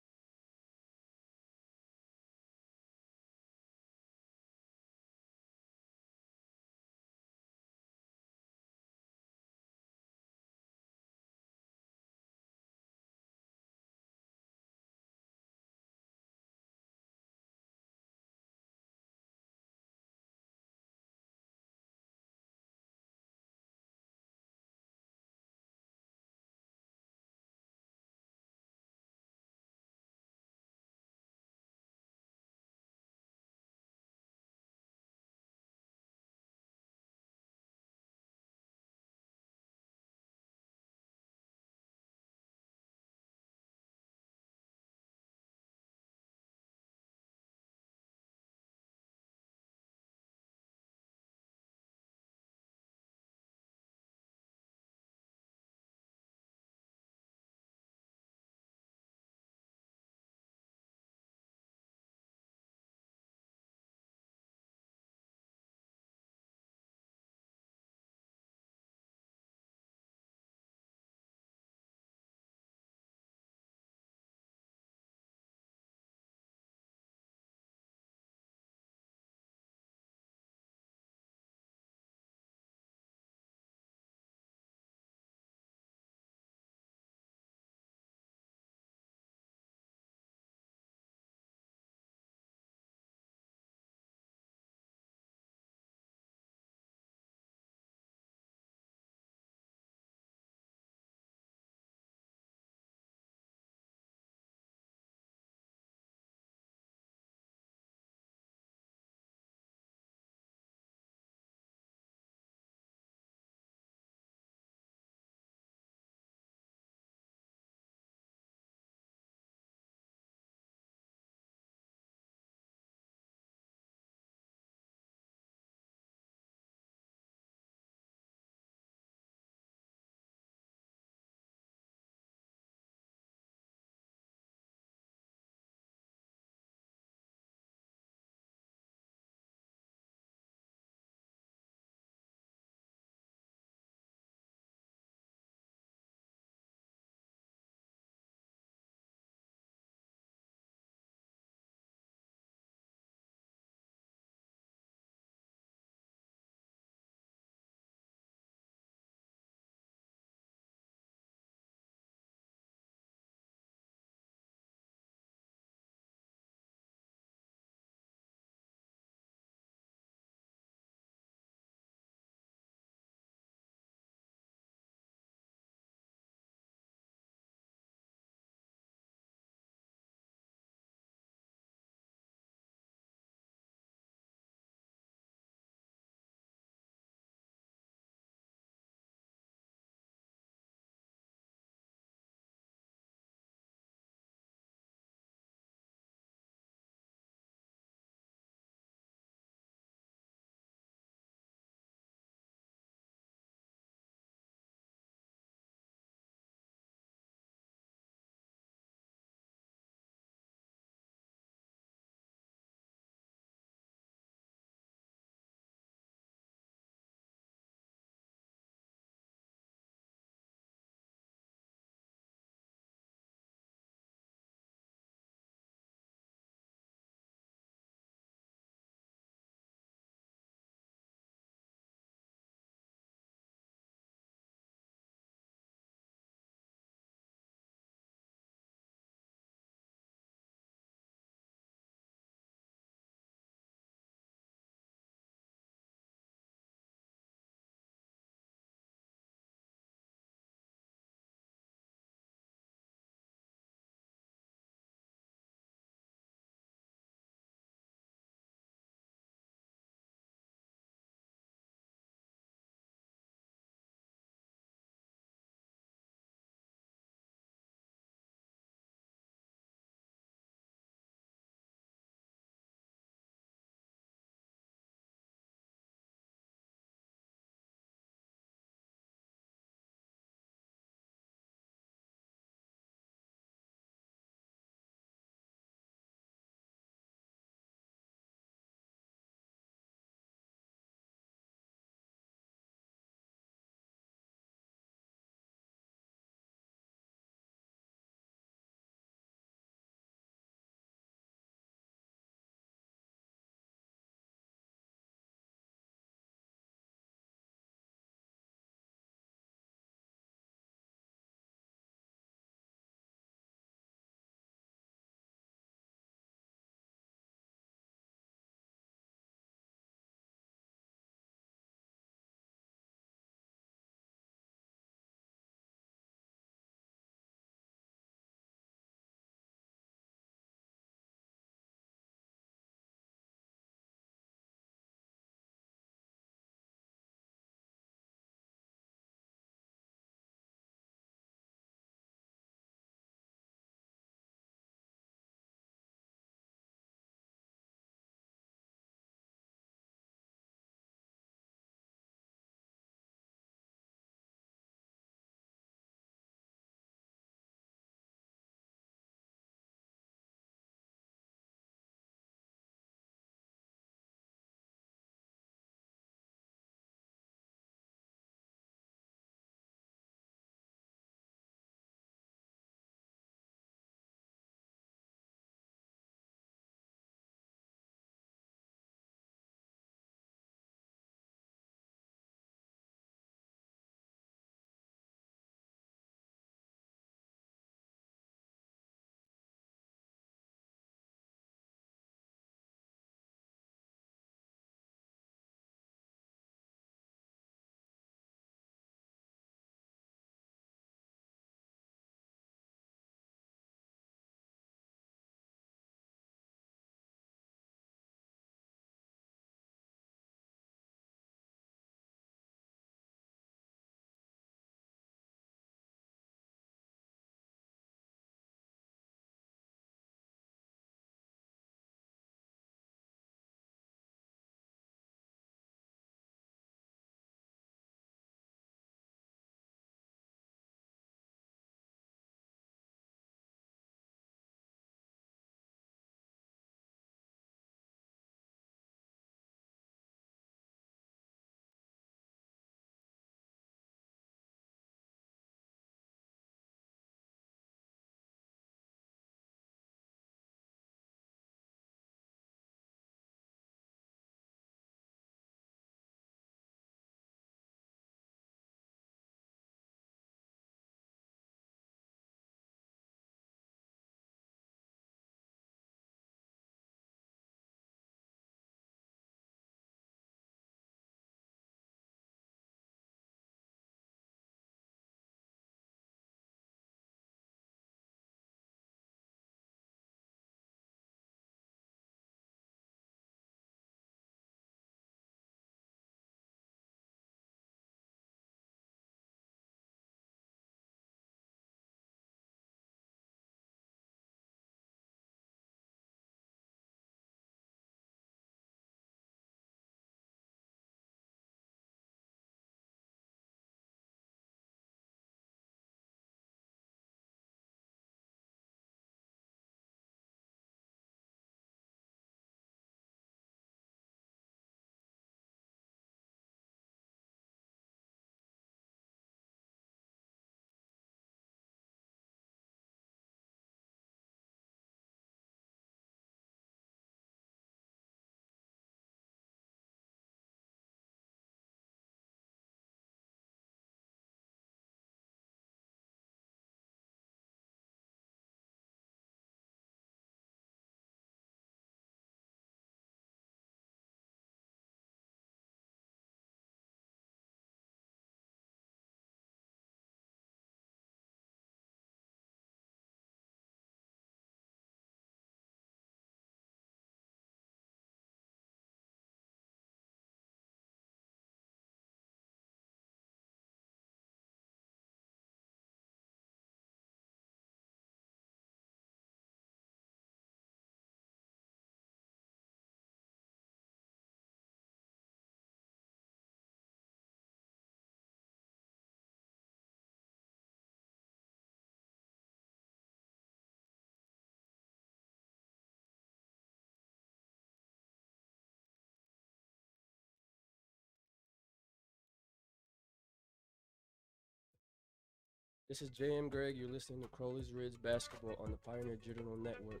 This is J.M. Gregg. You're listening to Crowley's Ridge Basketball on the Pioneer Digital Network.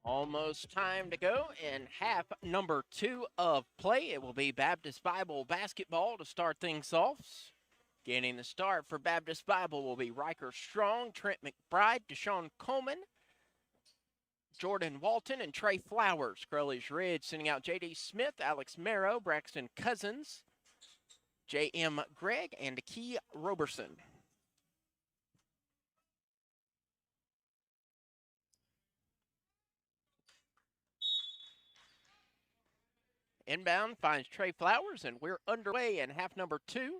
Almost time to go in half number 2 of play. It will be Baptist Bible basketball to start things off. Getting the start for Baptist Bible will be Riker Strong, Trent McBride, Deshaun Coleman, Jordan Walton, and Trey Flowers. Crowley's Ridge sending out J.D. Smith, Alex Merrow, Braxton Cousins, J.M. Gregg, and Key Roberson. Inbound finds Trey Flowers, and we're underway in half number 2.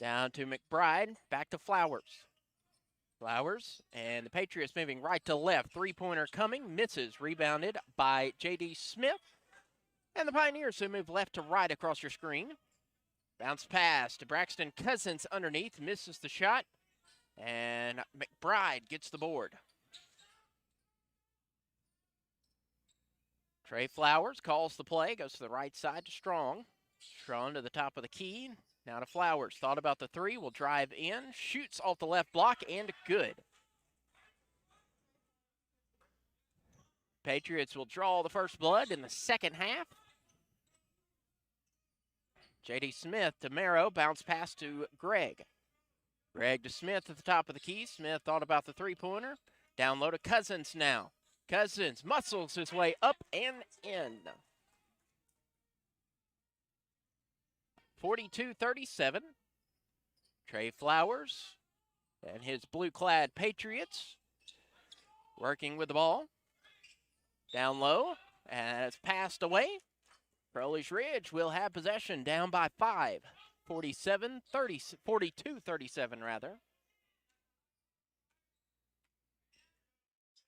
Down to McBride, back to Flowers. Flowers, and the Patriots moving right to left. Three-pointer coming, misses, rebounded by J.D. Smith. And the Pioneers who move left to right across your screen. Bounce pass to Braxton Cousins underneath, misses the shot. And McBride gets the board. Trey Flowers calls the play, goes to the right side to Strong. Strong to the top of the key. Now to Flowers. Thought about the three, will drive in, shoots off the left block, and good. Patriots will draw the first blood in the second half. J.D. Smith to Merrow, bounce pass to Gregg. Gregg to Smith at the top of the key. Smith thought about the three-pointer. Down low to Cousins now. Cousins muscles his way up and in. 42-37. Trey Flowers and his blue-clad Patriots working with the ball. Down low, and it's passed away. Crowley's Ridge will have possession down by 5. 42-37 rather.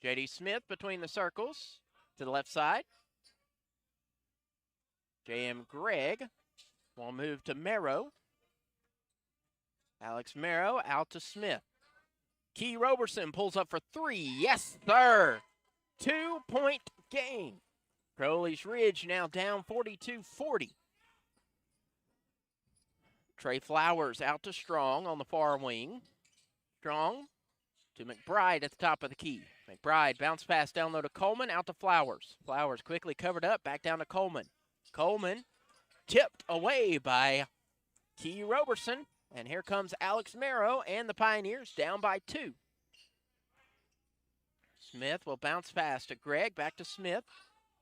J.D. Smith between the circles to the left side. J.M. Gregg will move to Merrow. Alex Merrow out to Smith. Key Roberson pulls up for three. Yes, sir. 2-point game. Crowley's Ridge now down 42-40. Trey Flowers out to Strong on the far wing. Strong to McBride at the top of the key. McBride bounce pass down low to Coleman, out to Flowers. Flowers quickly covered up, back down to Coleman. Coleman tipped away by Key Roberson. And here comes Alex Merrow and the Pioneers down by 2. Smith will bounce pass to Gregg, back to Smith.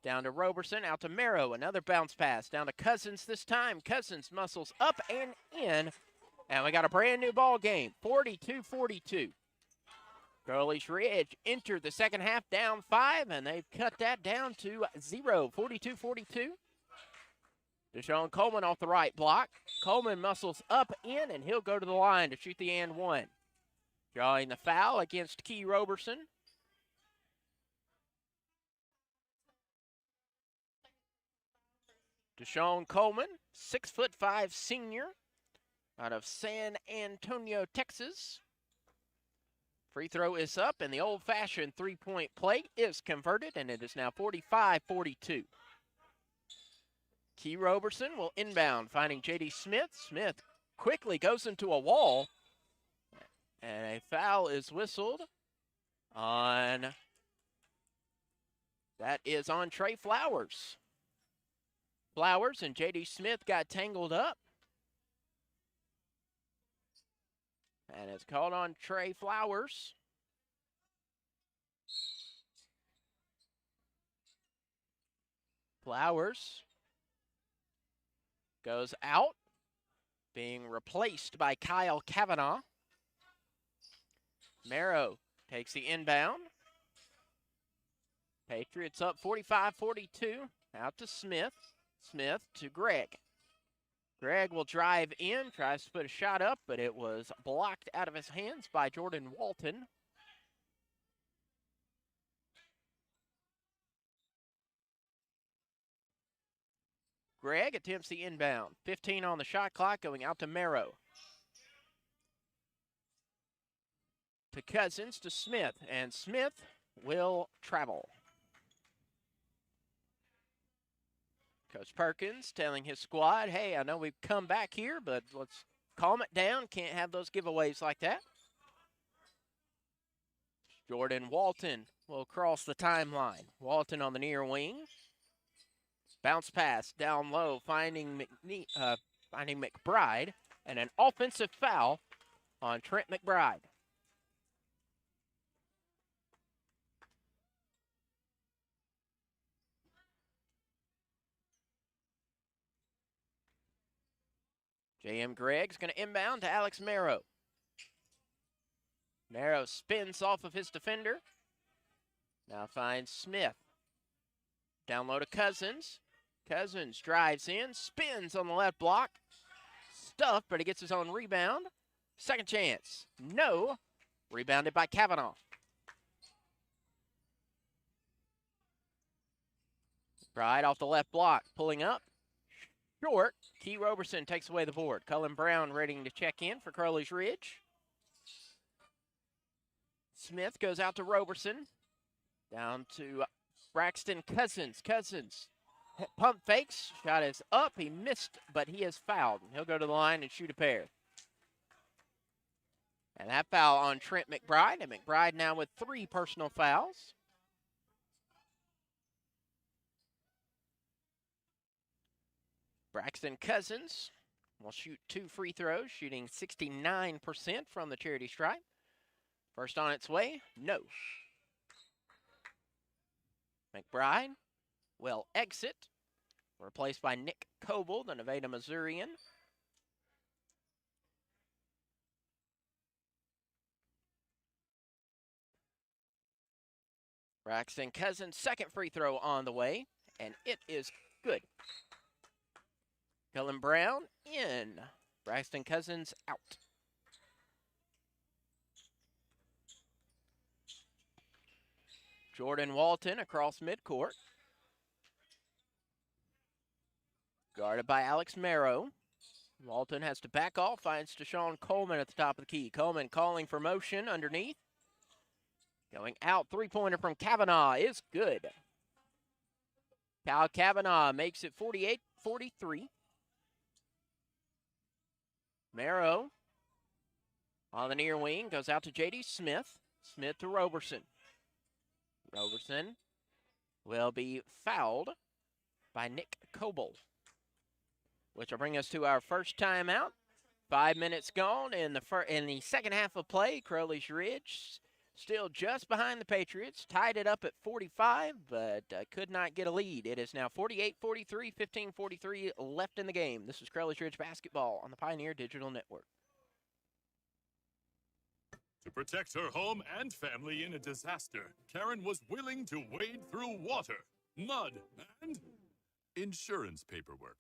Down to Roberson, out to Merrow. Another bounce pass down to Cousins this time. Cousins muscles up and in. And we got a brand new ball game, 42-42. Crowley's Ridge entered the second half down 5, and they've cut that down to 0, 42-42. Deshaun Coleman off the right block. Coleman muscles up in, and he'll go to the line to shoot the and one. Drawing the foul against Key Roberson. Deshaun Coleman, 6'5" senior out of San Antonio, Texas. Free throw is up, and the old-fashioned three-point play is converted, and it is now 45-42. Key Roberson will inbound, finding J.D. Smith. Smith quickly goes into a wall, and a foul is whistled on, that is on Trey Flowers. Flowers and J.D. Smith got tangled up. And it's called on Trey Flowers. Flowers goes out, being replaced by Kyle Kavanaugh. Merrow takes the inbound. Patriots up 45-42. Out to Smith. Smith to Gregg. Gregg will drive in, tries to put a shot up, but it was blocked out of his hands by Jordan Walton. Gregg attempts the inbound. 15 on the shot clock, going out to Merrow. To Cousins, to Smith, and Smith will travel. Coach Perkins telling his squad, hey, I know we've come back here, but let's calm it down. Can't have those giveaways like that. Jordan Walton will cross the timeline. Walton on the near wing. Bounce pass down low, finding McBride, and an offensive foul on Trent McBride. J.M. Gregg's going to inbound to Alex Marrow. Marrow spins off of his defender. Now finds Smith. Down low to Cousins. Cousins drives in, spins on the left block. Stuffed, but he gets his own rebound. Second chance. No. Rebounded by Kavanaugh. Bride off the left block, pulling up. Short. Key Roberson takes away the board. Cullen Brown ready to check in for Crowley's Ridge. Smith goes out to Roberson. Down to Braxton Cousins. Cousins pump fakes. Shot is up. He missed, but he is fouled. He'll go to the line and shoot a pair. And that foul on Trent McBride. And McBride now with 3 personal fouls. Braxton Cousins will shoot 2 free throws, shooting 69% from the charity stripe. First on its way, no. McBride will exit, replaced by Nick Coble, the Nevada Missourian. Braxton Cousins' second free throw on the way, and it is good. Cullen Brown in. Braxton Cousins out. Jordan Walton across midcourt. Guarded by Alex Marrow. Walton has to back off, finds Deshaun Coleman at the top of the key. Coleman calling for motion underneath. Going out, three-pointer from Kavanaugh is good. Kyle Kavanaugh makes it 48-43. Marrow on the near wing, goes out to J.D. Smith. Smith to Roberson. Roberson will be fouled by Nick Coble, which will bring us to our first timeout. 5 minutes gone in the second half of play. Crowley's Ridge still just behind the Patriots. Tied it up at 45, but could not get a lead. It is now 48-43, 15-43 left in the game. This is Crowley's Ridge basketball on the Pioneer Digital Network. To protect her home and family in a disaster, Karen was willing to wade through water, mud, and insurance paperwork.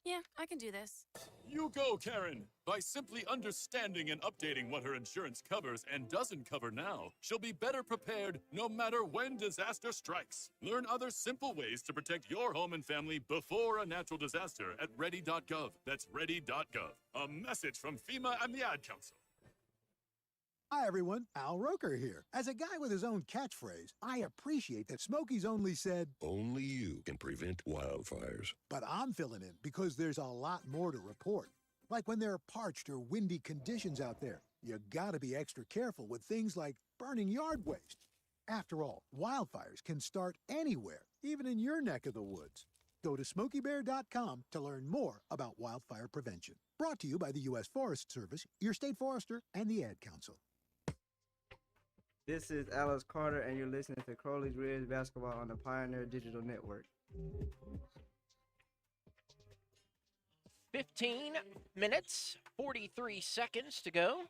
Yeah, I can do this. You go, Karen! By simply understanding and updating what her insurance covers and doesn't cover now, she'll be better prepared no matter when disaster strikes. Learn other simple ways to protect your home and family before a natural disaster at ready.gov. That's ready.gov. A message from FEMA and the Ad Council. Hi, everyone. Al Roker here. As a guy with his own catchphrase, I appreciate that Smokey's only said, "Only you can prevent wildfires." but I'm filling in because there's a lot more to report. Like when there are parched or windy conditions out there, you gotta be extra careful with things like burning yard waste. After all, wildfires can start anywhere, even in your neck of the woods. Go to SmokeyBear.com to learn more about wildfire prevention. Brought to you by the U.S. Forest Service, your state forester, and the Ad Council. This is Alice Carter, and you're listening to Crowley's Ridge Basketball on the Pioneer Digital Network. 15 minutes, 43 seconds to go.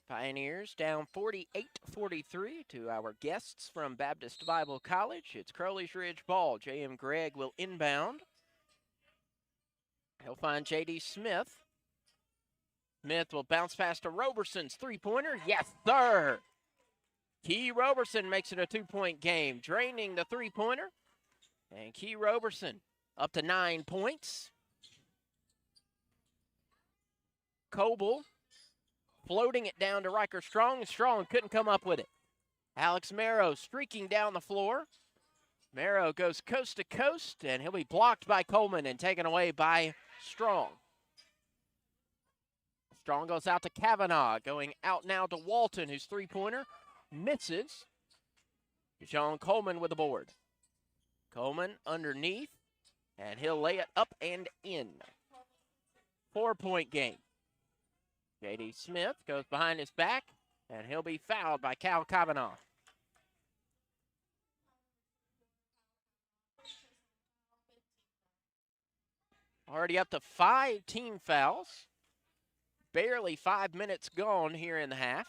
Pioneers down 48-43 to our guests from Baptist Bible College. It's Crowley's Ridge ball. J.M. Gregg will inbound. He'll find J.D. Smith. Smith will bounce past to Roberson's three-pointer. Yes, sir! Key Roberson makes it a 2-point game, draining the three-pointer. And Key Roberson up to 9 points. Coble floating it down to Riker Strong. Strong couldn't come up with it. Alex Marrow streaking down the floor. Marrow goes coast to coast, and he'll be blocked by Coleman and taken away by Strong. Strong goes out to Kavanaugh, going out now to Walton, whose three-pointer misses. Deshaun Coleman with the board. Coleman underneath, and he'll lay it up and in. 4-point game. J.D. Smith goes behind his back, and he'll be fouled by Cal Kavanaugh. Already up to 5 team fouls. Barely 5 minutes gone here in the half.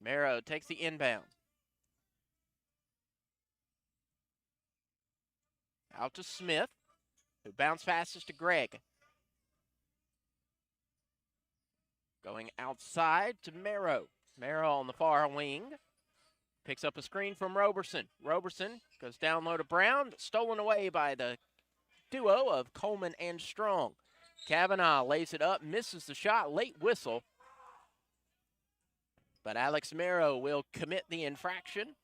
Marrow takes the inbound. Out to Smith, who bounce passes to Gregg. Going outside to Marrow. Marrow on the far wing. Picks up a screen from Roberson. Roberson goes down low to Brown. Stolen away by the duo of Coleman and Strong. Kavanaugh lays it up, misses the shot, late whistle. But Alex Marrow will commit the infraction.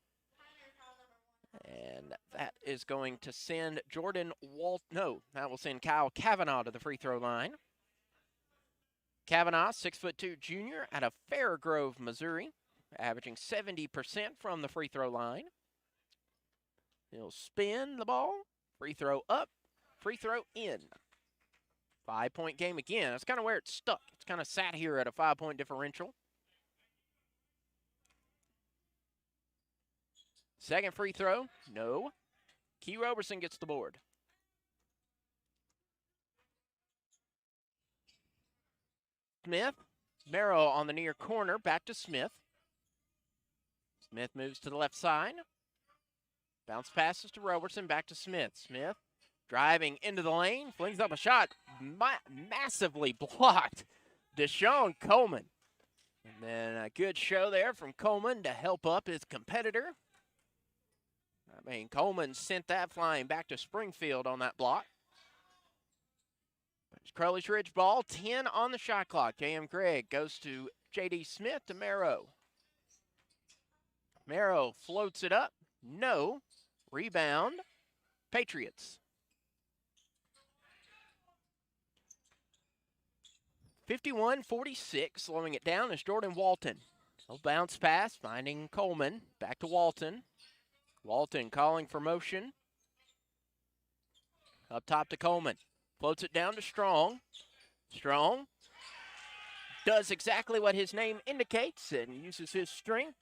And that is going to send that will send Kyle Kavanaugh to the free throw line. Kavanaugh, 6'2" junior out of Fairgrove, Missouri, averaging 70% from the free throw line. He'll spin the ball, free throw up, free throw in. 5-point game again. That's kind of where it's stuck. It's kind of sat here at a 5-point differential. Second free throw, no. Key Roberson gets the board. Smith, Marrow on the near corner, back to Smith. Smith moves to the left side. Bounce passes to Roberson, back to Smith. Smith driving into the lane, flings up a shot, massively blocked. Deshaun Coleman. And then a good show there from Coleman to help up his competitor. I mean, Coleman sent that flying back to Springfield on that block. It's Crowley's Ridge ball, 10 on the shot clock. J.M. Gregg goes to J.D. Smith to Marrow. Marrow floats it up. No. Rebound. Patriots. 51-46. Slowing it down is Jordan Walton. A bounce pass, finding Coleman. Back to Walton. Walton calling for motion. Up top to Coleman. Floats it down to Strong. Strong does exactly what his name indicates and uses his strength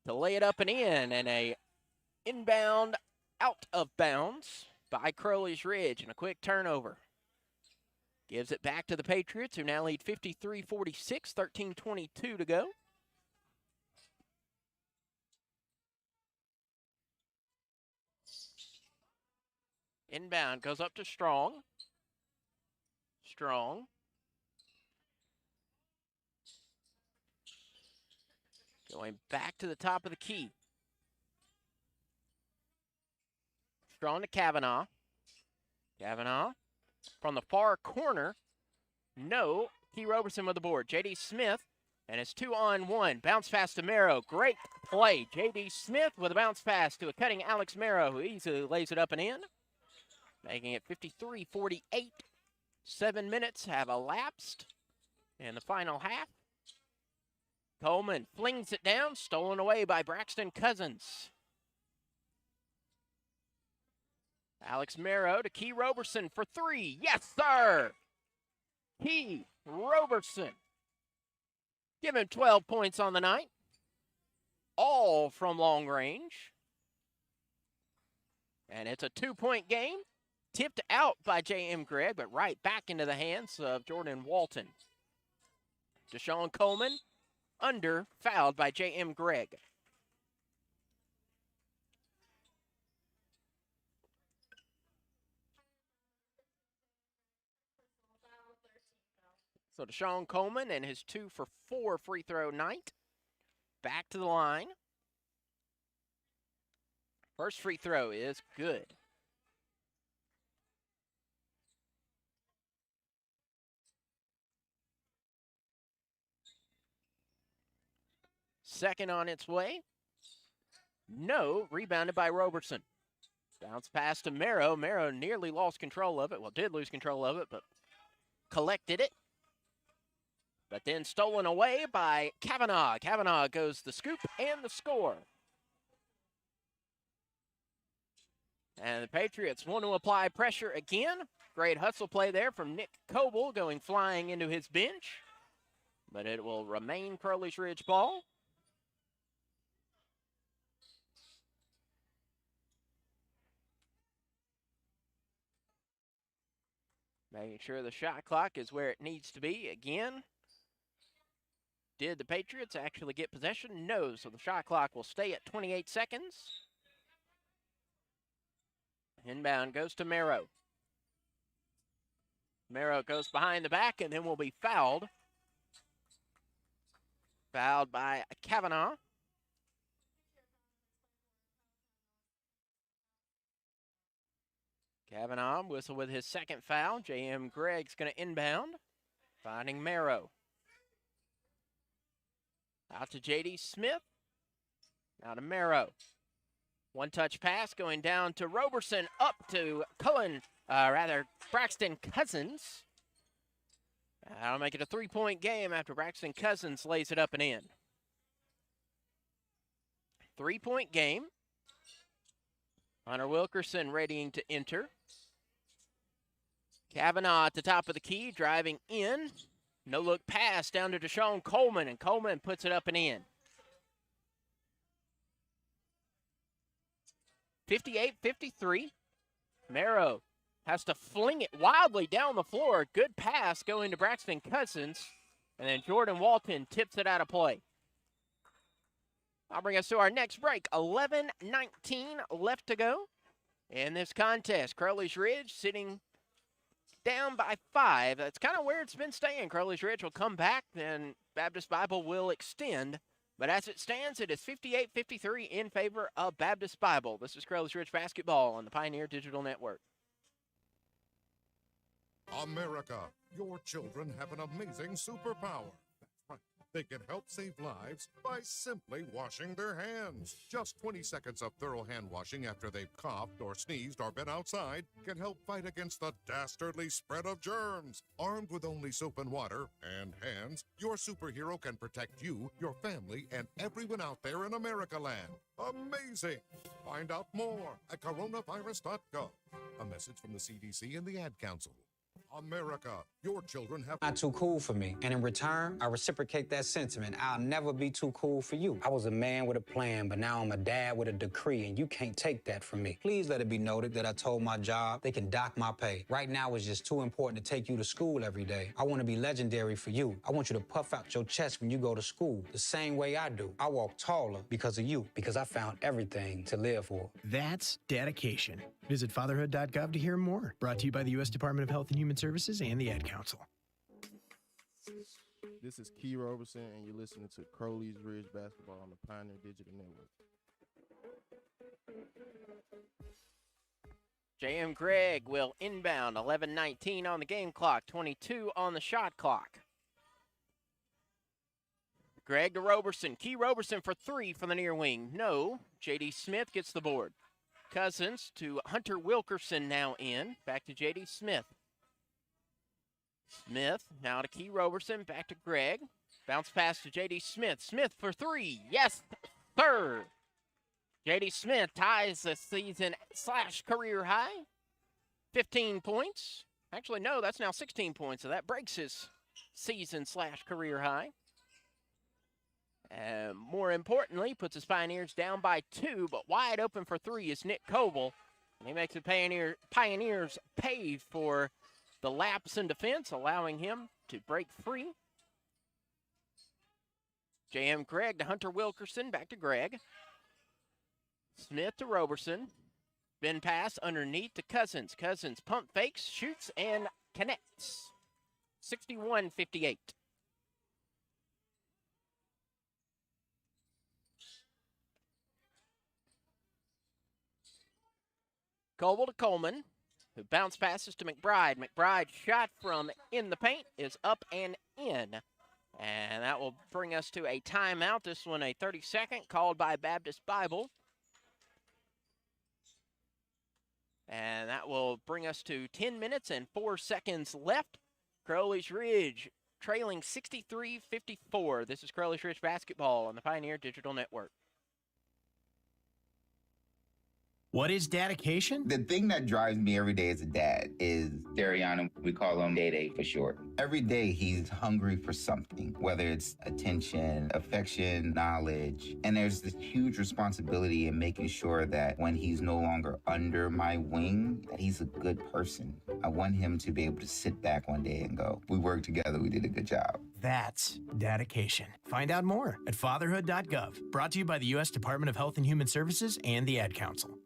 to lay it up and in. And a inbound out of bounds by Crowley's Ridge and a quick turnover. Gives it back to the Patriots, who now lead 53-46, 13:22 to go. Inbound goes up to Strong. Strong. Going back to the top of the key. Strong to Kavanaugh. Kavanaugh from the far corner. No. Key Roberson with the board. J.D. Smith, and it's 2-on-1. Bounce pass to Marrow. Great play. J.D. Smith with a bounce pass to a cutting Alex Marrow, who easily lays it up and in. Making it 53-48. 7 minutes have elapsed in the final half. Coleman flings it down, stolen away by Braxton Cousins. Alex Marrow to Key Roberson for 3. Yes, sir! Key Roberson. Give him 12 points on the night. All from long range. And it's a 2-point game. Tipped out by J.M. Gregg, but right back into the hands of Jordan Walton. Deshaun Coleman under, fouled by J.M. Gregg. So Deshaun Coleman and his 2 for 4 free throw night. Back to the line. First free throw is good. Second on its way. No, rebounded by Roberson. Bounce pass to Merrow. Merrow nearly lost control of it. Well, did lose control of it, but collected it. But then stolen away by Kavanaugh. Kavanaugh goes the scoop and the score. And the Patriots want to apply pressure again. Great hustle play there from Nick Coble going flying into his bench. But it will remain Crowley's Ridge ball. Making sure the shot clock is where it needs to be again. Did the Patriots actually get possession? No, so the shot clock will stay at 28 seconds. Inbound goes to Merrow. Merrow goes behind the back and then will be fouled. Fouled by Kavanaugh. Kavanaugh whistle with his second foul. J.M. Gregg's going to inbound, finding Merrow. Out to J.D. Smith. Now to Merrow. One-touch pass going down to Roberson, up to Braxton Cousins. That'll make it a three-point game after Braxton Cousins lays it up and in. Three-point game. Hunter Wilkerson readying to enter. Kavanaugh at the top of the key, driving in. No-look pass down to Deshaun Coleman, and Coleman puts it up and in. 58-53. Merrow has to fling it wildly down the floor. Good pass going to Braxton Cousins. And then Jordan Walton tips it out of play. I'll bring us to our next break. 11-19 left to go in this contest. Crowley's Ridge sitting down by 5. That's kind of where it's been staying. Crowley's Ridge will come back, then Baptist Bible will extend. But as it stands, it is 58-53 in favor of Baptist Bible. This is Crowley's Ridge basketball on the Pioneer Digital Network. America, your children have an amazing superpower. That's right. They can help save lives by simply washing their hands. Just 20 seconds of thorough hand washing after they've coughed or sneezed or been outside can help fight against the dastardly spread of germs. Armed with only soap and water and hands, your superhero can protect you, your family, and everyone out there in America land. Amazing! Find out more at coronavirus.gov. A message from the CDC and the Ad Council. America, your children have Not too cool for me. And in return, I reciprocate that sentiment. I'll never be too cool for you. I was a man with a plan, but now I'm a dad with a decree, and you can't take that from me. Please let it be noted that I told my job they can dock my pay. Right now, it's just too important to take you to school every day. I want to be legendary for you. I want you to puff out your chest when you go to school, the same way I do. I walk taller because of you, because I found everything to live for. That's dedication. Visit fatherhood.gov to hear more. Brought to you by the U.S. Department of Health and Human Services and the Ad Council. This is Key Roberson, and you're listening to Crowley's Ridge Basketball on the Pioneer Digital Network. J.M. Gregg will inbound. 11-19 on the game clock, 22 on the shot clock. Gregg to Roberson. Key Roberson for 3 from the near wing. No. J.D. Smith gets the board. Cousins to Hunter Wilkerson now in. Back to J.D. Smith. Smith now to Key Roberson. Back to Gregg. Bounce pass to J.D. Smith. Smith for 3. Yes, sir. J.D. Smith ties the season/career high. 15 points. Actually, no, that's now 16 points, so that breaks his season/career high. And more importantly, puts his Pioneers down by 2, but wide open for 3 is Nick Coble. And he makes the Pioneers pay for the lapse in defense, allowing him to break free. J.M. Gregg to Hunter Wilkerson, back to Gregg. Smith to Roberson. Spin pass underneath to Cousins. Cousins pump fakes, shoots, and connects. 61-58. Coble to Coleman, who bounce passes to McBride. McBride's shot from in the paint is up and in. And that will bring us to a timeout. This one a 30-second called by Baptist Bible. And that will bring us to 10 minutes and 4 seconds left. Crowley's Ridge trailing 63-54. This is Crowley's Ridge basketball on the Pioneer Digital Network. What is dedication? The thing that drives me every day as a dad is Dariana. We call him Day Day for short. Every day he's hungry for something, whether it's attention, affection, knowledge. And there's this huge responsibility in making sure that when he's no longer under my wing, that he's a good person. I want him to be able to sit back one day and go, we worked together, we did a good job. That's dedication. Find out more at fatherhood.gov. Brought to you by the U.S. Department of Health and Human Services and the Ad Council.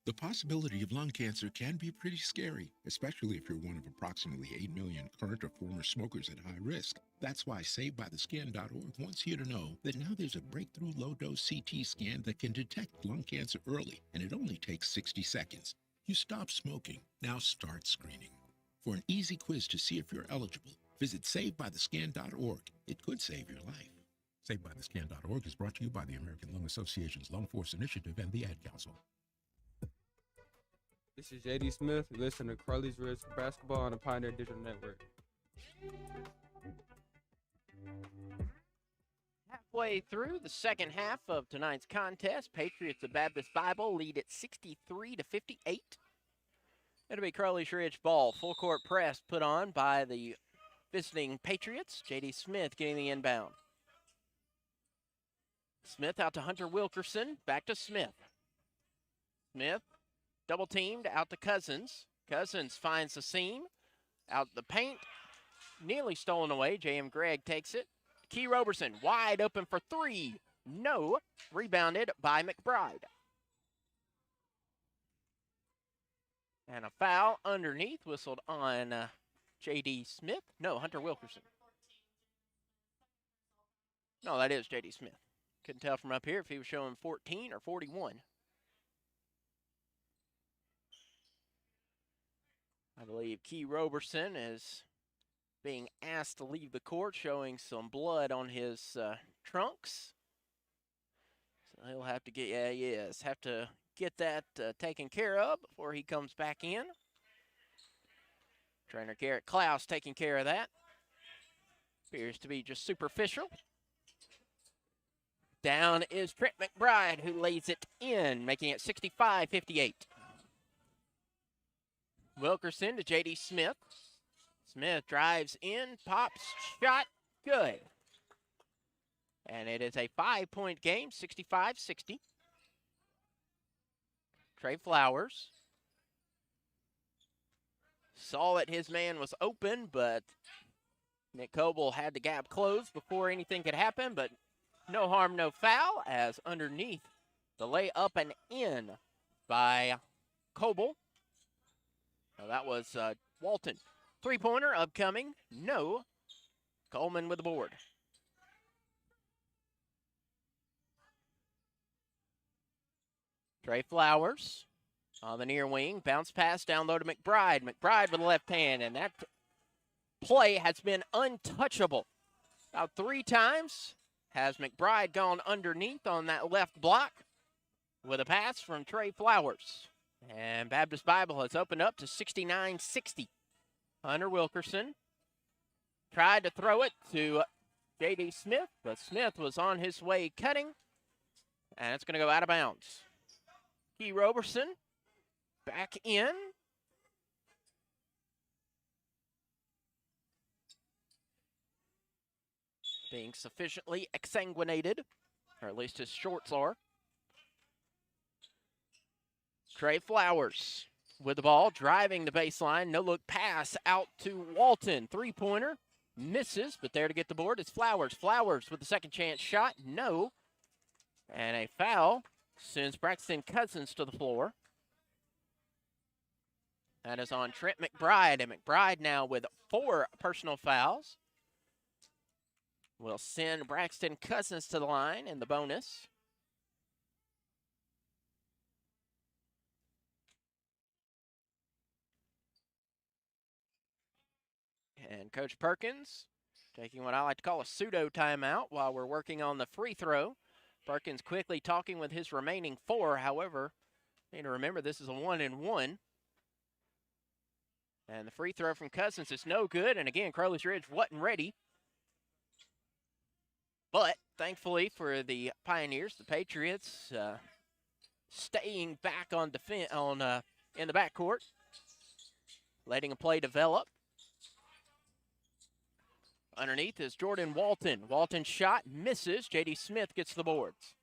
The possibility of lung cancer can be pretty scary, especially if you're one of approximately 8 million current or former smokers at high risk. That's why SaveByTheScan.org wants you to know that now there's a breakthrough low-dose CT scan that can detect lung cancer early, and it only takes 60 seconds. You stop smoking, now start screening. For an easy quiz to see if you're eligible, visit SaveByTheScan.org. It could save your life. SaveByTheScan.org is brought to you by the American Lung Association's Lung Force Initiative and the Ad Council. This is JD Smith. You listen to Crowley's Ridge basketball on the Pioneer Digital Network. Halfway through the second half of tonight's contest, Patriots of Baptist Bible lead at 63-58. It'll be Crowley's Ridge ball. Full court press put on by the visiting Patriots. JD Smith getting the inbound. Smith out to Hunter Wilkerson. Back to Smith. Smith double teamed out to Cousins. Cousins finds the seam. Out the paint. Nearly stolen away. J.M. Gregg takes it. Key Roberson wide open for three. No. Rebounded by McBride. And a foul underneath whistled on J.D. Smith. No, Hunter Wilkerson. No, that is J.D. Smith. Couldn't tell from up here if he was showing 14 or 41. I believe Key Roberson is being asked to leave the court, showing some blood on his trunks. So he'll have to get, have to get that taken care of before he comes back in. Trainer Garrett Klaus taking care of that. Appears to be just superficial. Down is Trent McBride, who lays it in, making it 65-58. Wilkerson to J.D. Smith. Smith drives in, pops, shot, good. And it is a 5-point game, 65-60. Trey Flowers saw that his man was open, but Nick Coble had the gap closed before anything could happen, but no harm, no foul, as underneath the layup and in by Coble. Now that was Walton. Three-pointer upcoming. No. Coleman with the board. Trey Flowers on the near wing. Bounce pass down low to McBride. McBride with the left hand, and that play has been untouchable. About 3 times has McBride gone underneath on that left block with a pass from Trey Flowers. And Baptist Bible has opened up to 69-60. Hunter Wilkerson tried to throw it to J.D. Smith, but Smith was on his way cutting, and it's going to go out of bounds. Key Roberson back in. Being sufficiently exsanguinated, or at least his shorts are. Trey Flowers with the ball, driving the baseline. No-look pass out to Walton. Three-pointer, misses, but there to get the board is Flowers. Flowers with the second chance shot, no. And a foul sends Braxton Cousins to the floor. That is on Trent McBride, and McBride now with 4 personal fouls. Will send Braxton Cousins to the line in the bonus. And Coach Perkins taking what I like to call a pseudo timeout while we're working on the free throw. Perkins quickly talking with his remaining 4. However, Need to remember this is a 1-and-1. And the free throw from Cousins is no good. And again, Crowley's Ridge wasn't ready. But thankfully for the Pioneers, the Patriots staying back on defense in the backcourt, letting a play develop. Underneath is Jordan Walton. Walton's shot misses. J.D. Smith gets the boards.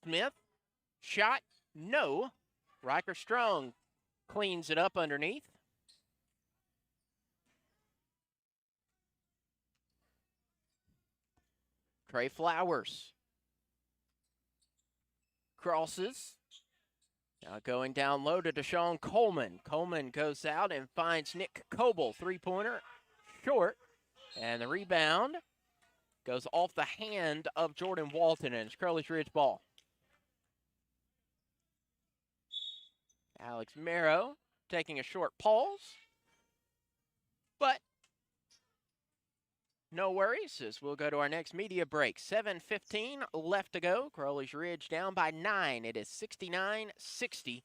Smith, shot, no. Riker Strong cleans it up underneath. Trey Flowers crosses. Now going down low to Deshaun Coleman. Coleman goes out and finds Nick Coble. Three-pointer short. And the rebound goes off the hand of Jordan Walton, and it's Crowley's Ridge ball. Alex Merrow taking a short pause. But no worries, as we'll go to our next media break. 7:15 left to go. Crowley's Ridge down by 9. It is 69-60.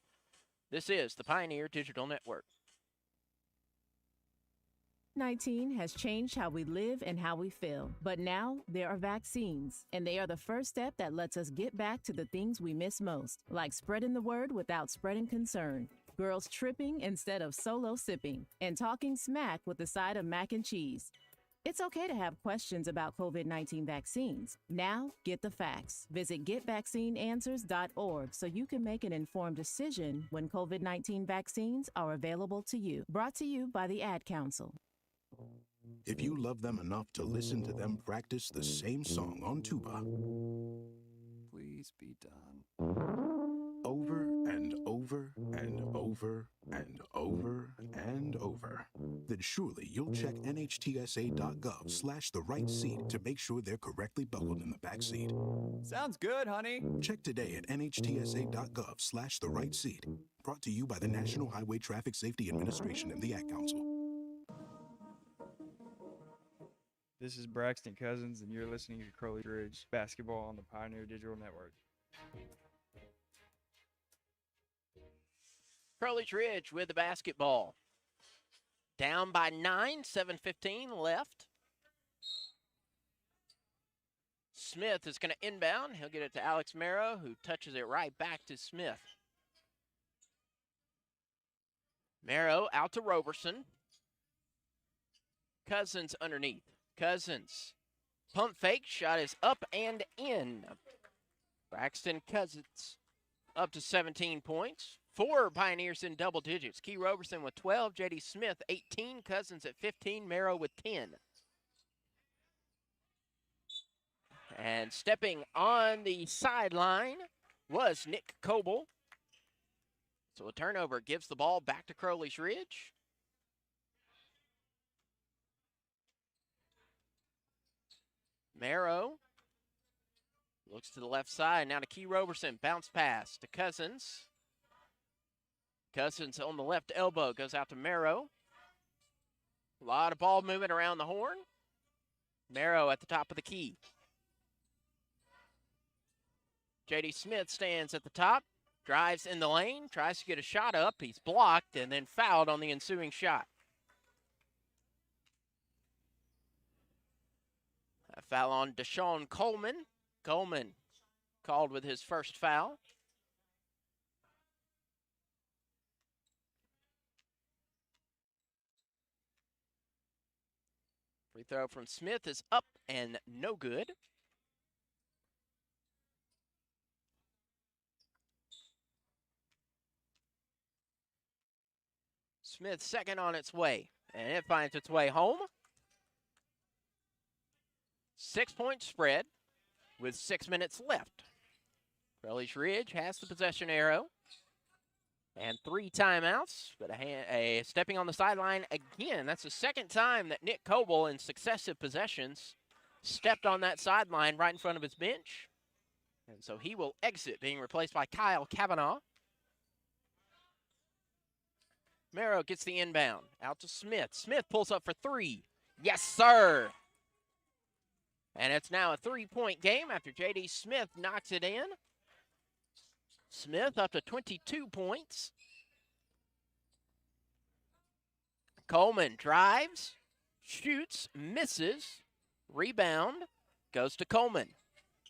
This is the Pioneer Digital Network. COVID-19 has changed how we live and how we feel. But now there are vaccines, and they are the first step that lets us get back to the things we miss most, like spreading the word without spreading concern, girls tripping instead of solo sipping, and talking smack with a side of mac and cheese. It's okay to have questions about COVID-19 vaccines. Now, get the facts. Visit getvaccineanswers.org so you can make an informed decision when COVID-19 vaccines are available to you. Brought to you by the Ad Council. If you love them enough to listen to them practice the same song on tuba, Please be done. over and over and over and over and over, then surely you'll check nhtsa.gov/the right seat to make sure they're correctly buckled in the back seat. Sounds good, honey. Check today at nhtsa.gov/the right seat. Brought to you by the National Highway Traffic Safety Administration and the Ad Council. This is Braxton Cousins, and you're listening to Crowley Ridge Basketball on the Pioneer Digital Network. Crowley's Ridge with the basketball. Down by 9, 7:15 left. Smith is going to inbound. He'll get it to Alex Merrow, who touches it right back to Smith. Merrow out to Roberson. Cousins underneath. Cousins. Pump fake. Shot is up and in. Braxton Cousins up to 17 points. 4 Pioneers in double digits. Key Roberson with 12. J.D. Smith 18. Cousins at 15. Merrow with 10. And stepping on the sideline was Nick Coble. So a turnover gives the ball back to Crowley's Ridge. Merrow looks to the left side. Now to Key Roberson. Bounce pass to Cousins. Cousins on the left elbow goes out to Merrow. A lot of ball movement around the horn. Merrow at the top of the key. J.D. Smith stands at the top, drives in the lane, tries to get a shot up. He's blocked and then fouled on the ensuing shot. A foul on Deshaun Coleman. Coleman called with his first foul. Free throw from Smith is up and no good. Smith second on its way, and it finds its way home. 6-point spread with 6 minutes left. Crowley's Ridge has the possession arrow and 3 timeouts, but a stepping on the sideline again. That's the second time that Nick Coble in successive possessions stepped on that sideline right in front of his bench. And so he will exit, being replaced by Kyle Kavanaugh. Merrow gets the inbound. Out to Smith. Smith pulls up for 3. Yes, sir. And it's now a 3-point game after J.D. Smith knocks it in. Smith up to 22 points. Coleman drives, shoots, misses, rebound, goes to Coleman.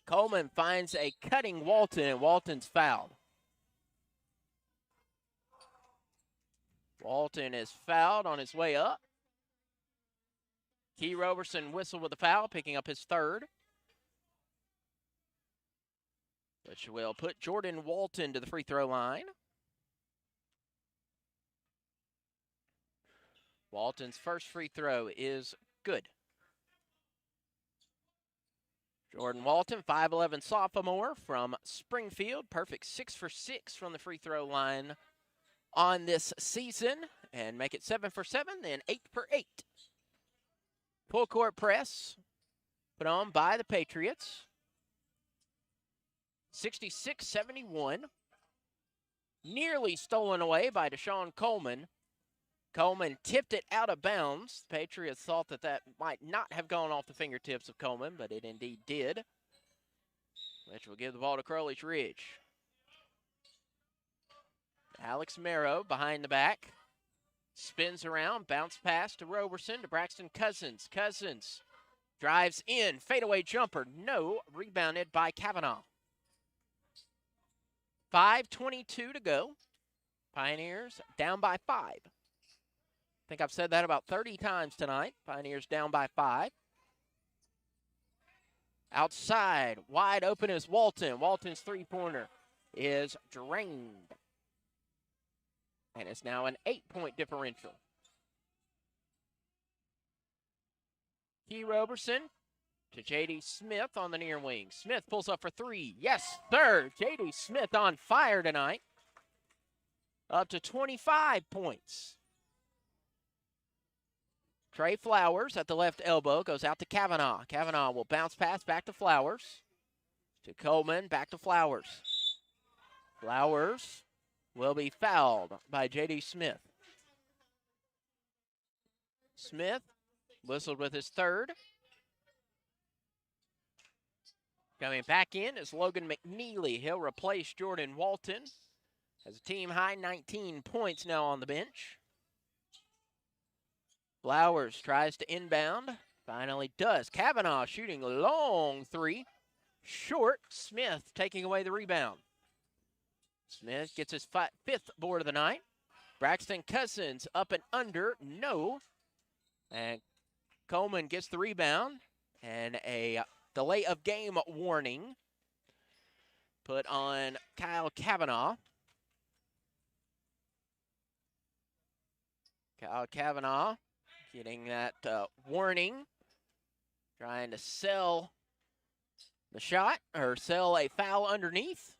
Coleman finds a cutting Walton, and Walton's fouled. Walton is fouled on his way up. Key Roberson whistled with a foul, picking up his third, which will put Jordan Walton to the free throw line. Walton's first free throw is good. Jordan Walton, 5'11" sophomore from Springfield. Perfect 6 for 6 from the free throw line on this season. And make it 7 for 7, then 8 for 8. Full court press put on by the Patriots. 66-71. Nearly stolen away by Deshaun Coleman. Coleman tipped it out of bounds. The Patriots thought that might not have gone off the fingertips of Coleman, but it indeed did, which will give the ball to Crowley's Ridge. Alex Merrow behind the back. Spins around, bounce pass to Roberson to Braxton Cousins. Cousins drives in, fadeaway jumper. No, rebounded by Kavanaugh. 5:22 to go. Pioneers down by 5. I think I've said that about 30 times tonight. Pioneers down by 5. Outside, wide open is Walton. Walton's three-pointer is drained. And it's now an 8-point differential. Key Roberson to J.D. Smith on the near wing. Smith pulls up for 3. Yes, third. J.D. Smith on fire tonight. Up to 25 points. Trey Flowers at the left elbow goes out to Kavanaugh. Kavanaugh will bounce pass back to Flowers. To Coleman, back to Flowers. Flowers will be fouled by J.D. Smith. Smith whistled with his third. Coming back in is Logan McNeely. He'll replace Jordan Walton. Has a team-high 19 points now on the bench. Flowers tries to inbound. Finally does. Kavanaugh shooting a long 3. Short. Smith taking away the rebound. Smith gets his 5th board of the night. Braxton Cousins up and under. No. And Coleman gets the rebound. And a delay of game warning put on Kyle Kavanaugh. Kyle Kavanaugh getting that warning. Trying to sell the shot or sell a foul underneath.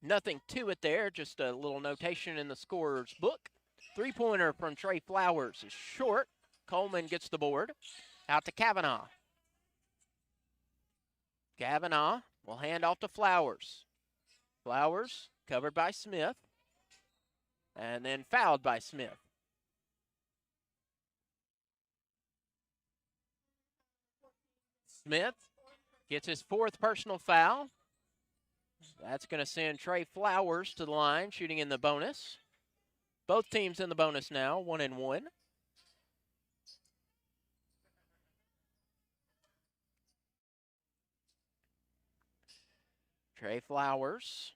Nothing to it there, just a little notation in the scorer's book. Three-pointer from Trey Flowers is short. Coleman gets the board. Out to Kavanaugh. Kavanaugh will hand off to Flowers. Flowers covered by Smith. And then fouled by Smith. Smith gets his 4th personal foul. That's going to send Trey Flowers to the line, shooting in the bonus. Both teams in the bonus now, 1-1. Trey Flowers,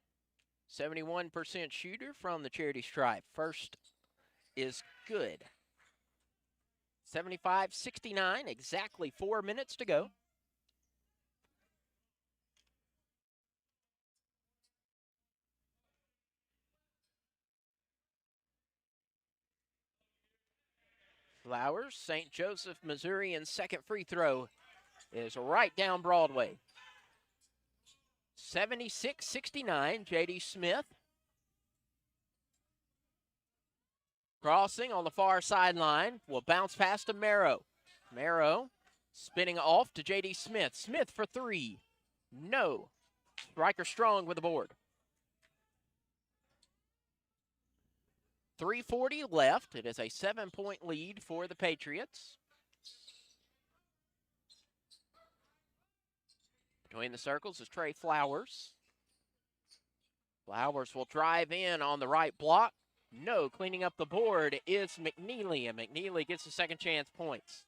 71% shooter from the charity stripe. First is good. 75-69, exactly 4 minutes to go. Flowers, St. Joseph, Missouri, and second free throw is right down Broadway. 76-69, J.D. Smith. Crossing on the far sideline will bounce past to Merrow. Merrow spinning off to J.D. Smith. Smith for 3. No. Striker Strong with the board. 3:40 left. It is a 7-point lead for the Patriots. Between the circles is Trey Flowers. Flowers will drive in on the right block. No, cleaning up the board is McNeely, and McNeely gets the second chance points.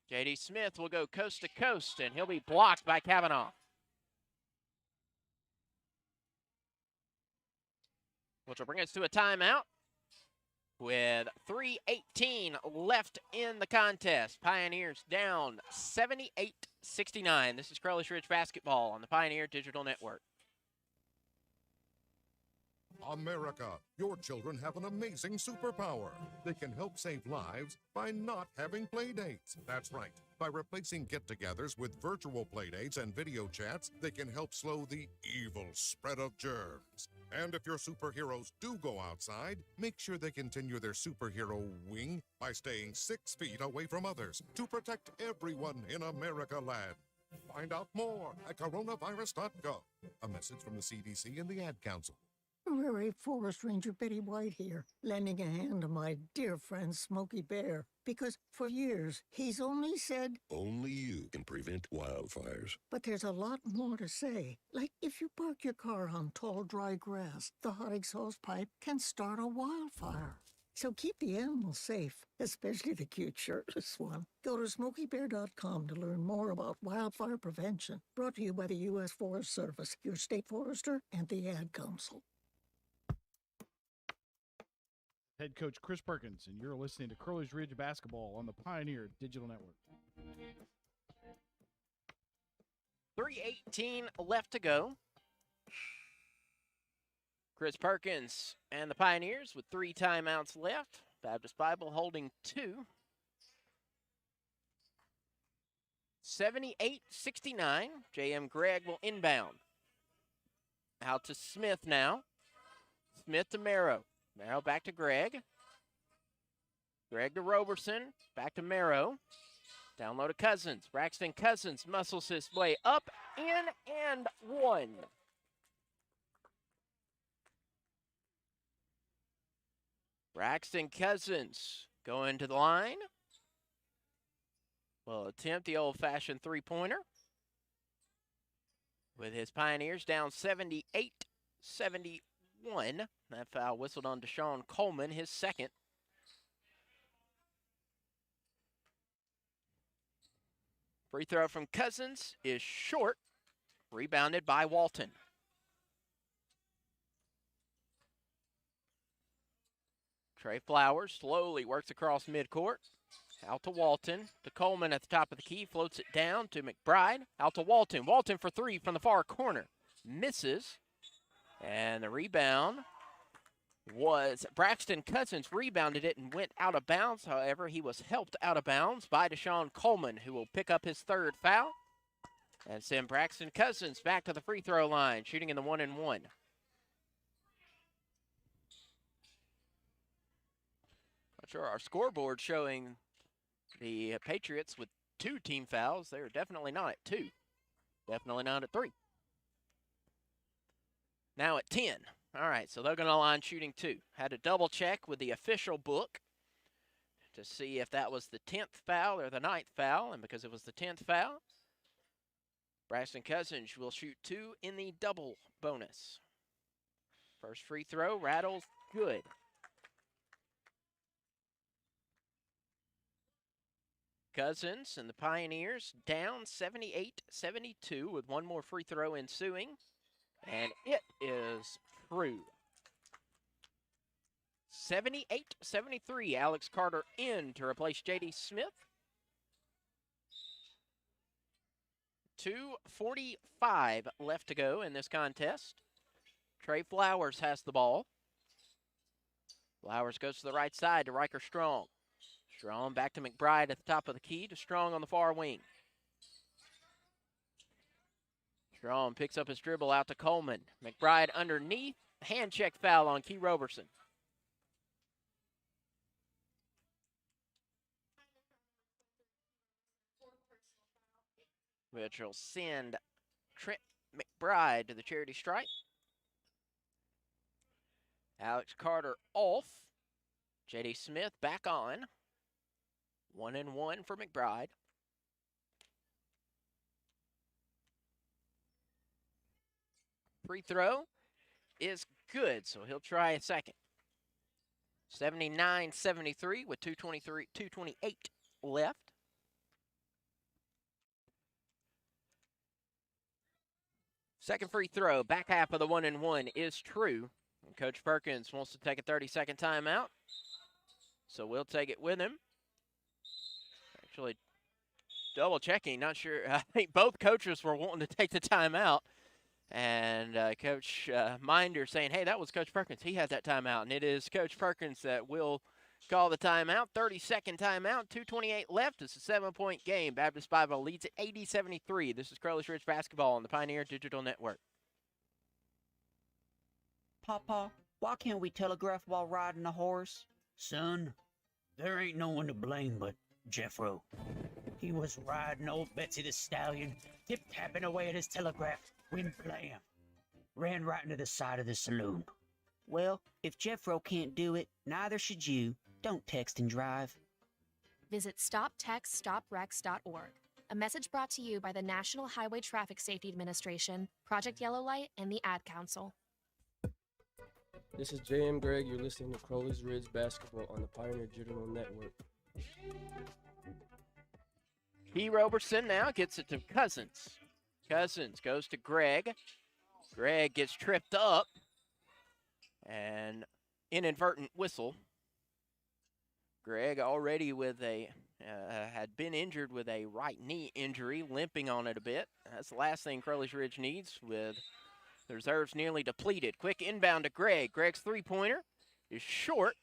J.D. Smith will go coast to coast, and he'll be blocked by Kavanaugh. Which will bring us to a timeout with 3:18 left in the contest. Pioneers down 78-69. This is Crowley's Ridge basketball on the Pioneer Digital Network. America, your children have an amazing superpower. They can help save lives by not having play dates. That's right. By replacing get-togethers with virtual play dates and video chats, they can help slow the evil spread of germs. And if your superheroes do go outside, make sure they continue their superhero wing by staying 6 feet away from others to protect everyone in America land. Find out more at coronavirus.gov. A message from the CDC and the Ad Council. Prairie Forest Ranger Betty White here, lending a hand to my dear friend Smokey Bear, because for years he's only said, Only you can prevent wildfires. but there's a lot more to say. Like if you park your car on tall, dry grass, the hot exhaust pipe can start a wildfire. So keep the animals safe, especially the cute shirtless one. Go to SmokeyBear.com to learn more about wildfire prevention. Brought to you by the U.S. Forest Service, your state forester, and the Ad Council. Head coach Chris Perkins, and you're listening to Crowley's Ridge basketball on the Pioneer Digital Network. 3:18 left to go. Chris Perkins and the Pioneers with 3 timeouts left. Baptist Bible holding 2. 78-69. J.M. Gregg will inbound. Out to Smith now. Smith to Merrow. Merrow back to Gregg. Gregg to Roberson. Back to Merrow. Down low to Cousins. Braxton Cousins muscles his way up, in, and one. Braxton Cousins going to the line. Will attempt the old-fashioned three-pointer. With his Pioneers down 78-71. That foul whistled on Deshaun Coleman, his second. Free throw from Cousins is short. Rebounded by Walton. Trey Flowers slowly works across midcourt. Out to Walton. To Coleman at the top of the key. Floats it down to McBride. Out to Walton. Walton for 3 from the far corner. Misses. And the rebound was Braxton Cousins rebounded it and went out of bounds. However, he was helped out of bounds by Deshaun Coleman, who will pick up his 3rd foul and send Braxton Cousins back to the free throw line, shooting in the 1-1. Not sure our scoreboard showing the Patriots with 2 team fouls. They're definitely not at 2. Definitely not at 3. Now at 10. All right, so they're going to line shooting 2. Had to double check with the official book to see if that was the 10th foul or the 9th foul. And because it was the 10th foul, Braxton Cousins will shoot 2 in the double bonus. First free throw, rattles, good. Cousins and the Pioneers down 78-72 with one more free throw ensuing. And it is through. 78-73, Alex Carter in to replace J.D. Smith. 2:45 left to go in this contest. Trey Flowers has the ball. Flowers goes to the right side to Riker Strong. Strong back to McBride at the top of the key to Strong on the far wing. Strong picks up his dribble out to Coleman. McBride underneath. Hand check foul on Key Roberson. Which will send Trent McBride to the charity stripe. Alex Carter off. J.D. Smith back on. 1-1 for McBride. Free throw is good, so he'll try a second. 79-73 with 2:28 left. Second free throw, back half of the 1-and-1 is true. And Coach Perkins wants to take a 30-second timeout, so we'll take it with him. Actually, double checking, not sure. I think both coaches were wanting to take the timeout. And Coach Minder saying, hey, that was Coach Perkins. He had that timeout. And it is Coach Perkins that will call the timeout. 30-second timeout, 2:28 left. It's a 7-point game. Baptist Bible leads at 80-73. This is Crowley's Ridge basketball on the Pioneer Digital Network. Papa, why can't we telegraph while riding a horse? Son, there ain't no one to blame but Jeffro. He was riding old Betsy the Stallion, tip-tapping away at his telegraph, when blam, ran right into the side of the saloon. Well, if Jeffro can't do it, neither should you. Don't text and drive. Visit StopTextStopWrecks.org. A message brought to you by the National Highway Traffic Safety Administration, Project Yellow Light, and the Ad Council. This is J.M. Gregg. You're listening to Crowley's Ridge basketball on the Pioneer Digital Network. Key Roberson now gets it to Cousins. Cousins goes to Gregg. Gregg gets tripped up. And inadvertent whistle. Gregg already with had been injured with a right knee injury, limping on it a bit. That's the last thing Crowley's Ridge needs with the reserves nearly depleted. Quick inbound to Gregg. Gregg's three-pointer is short,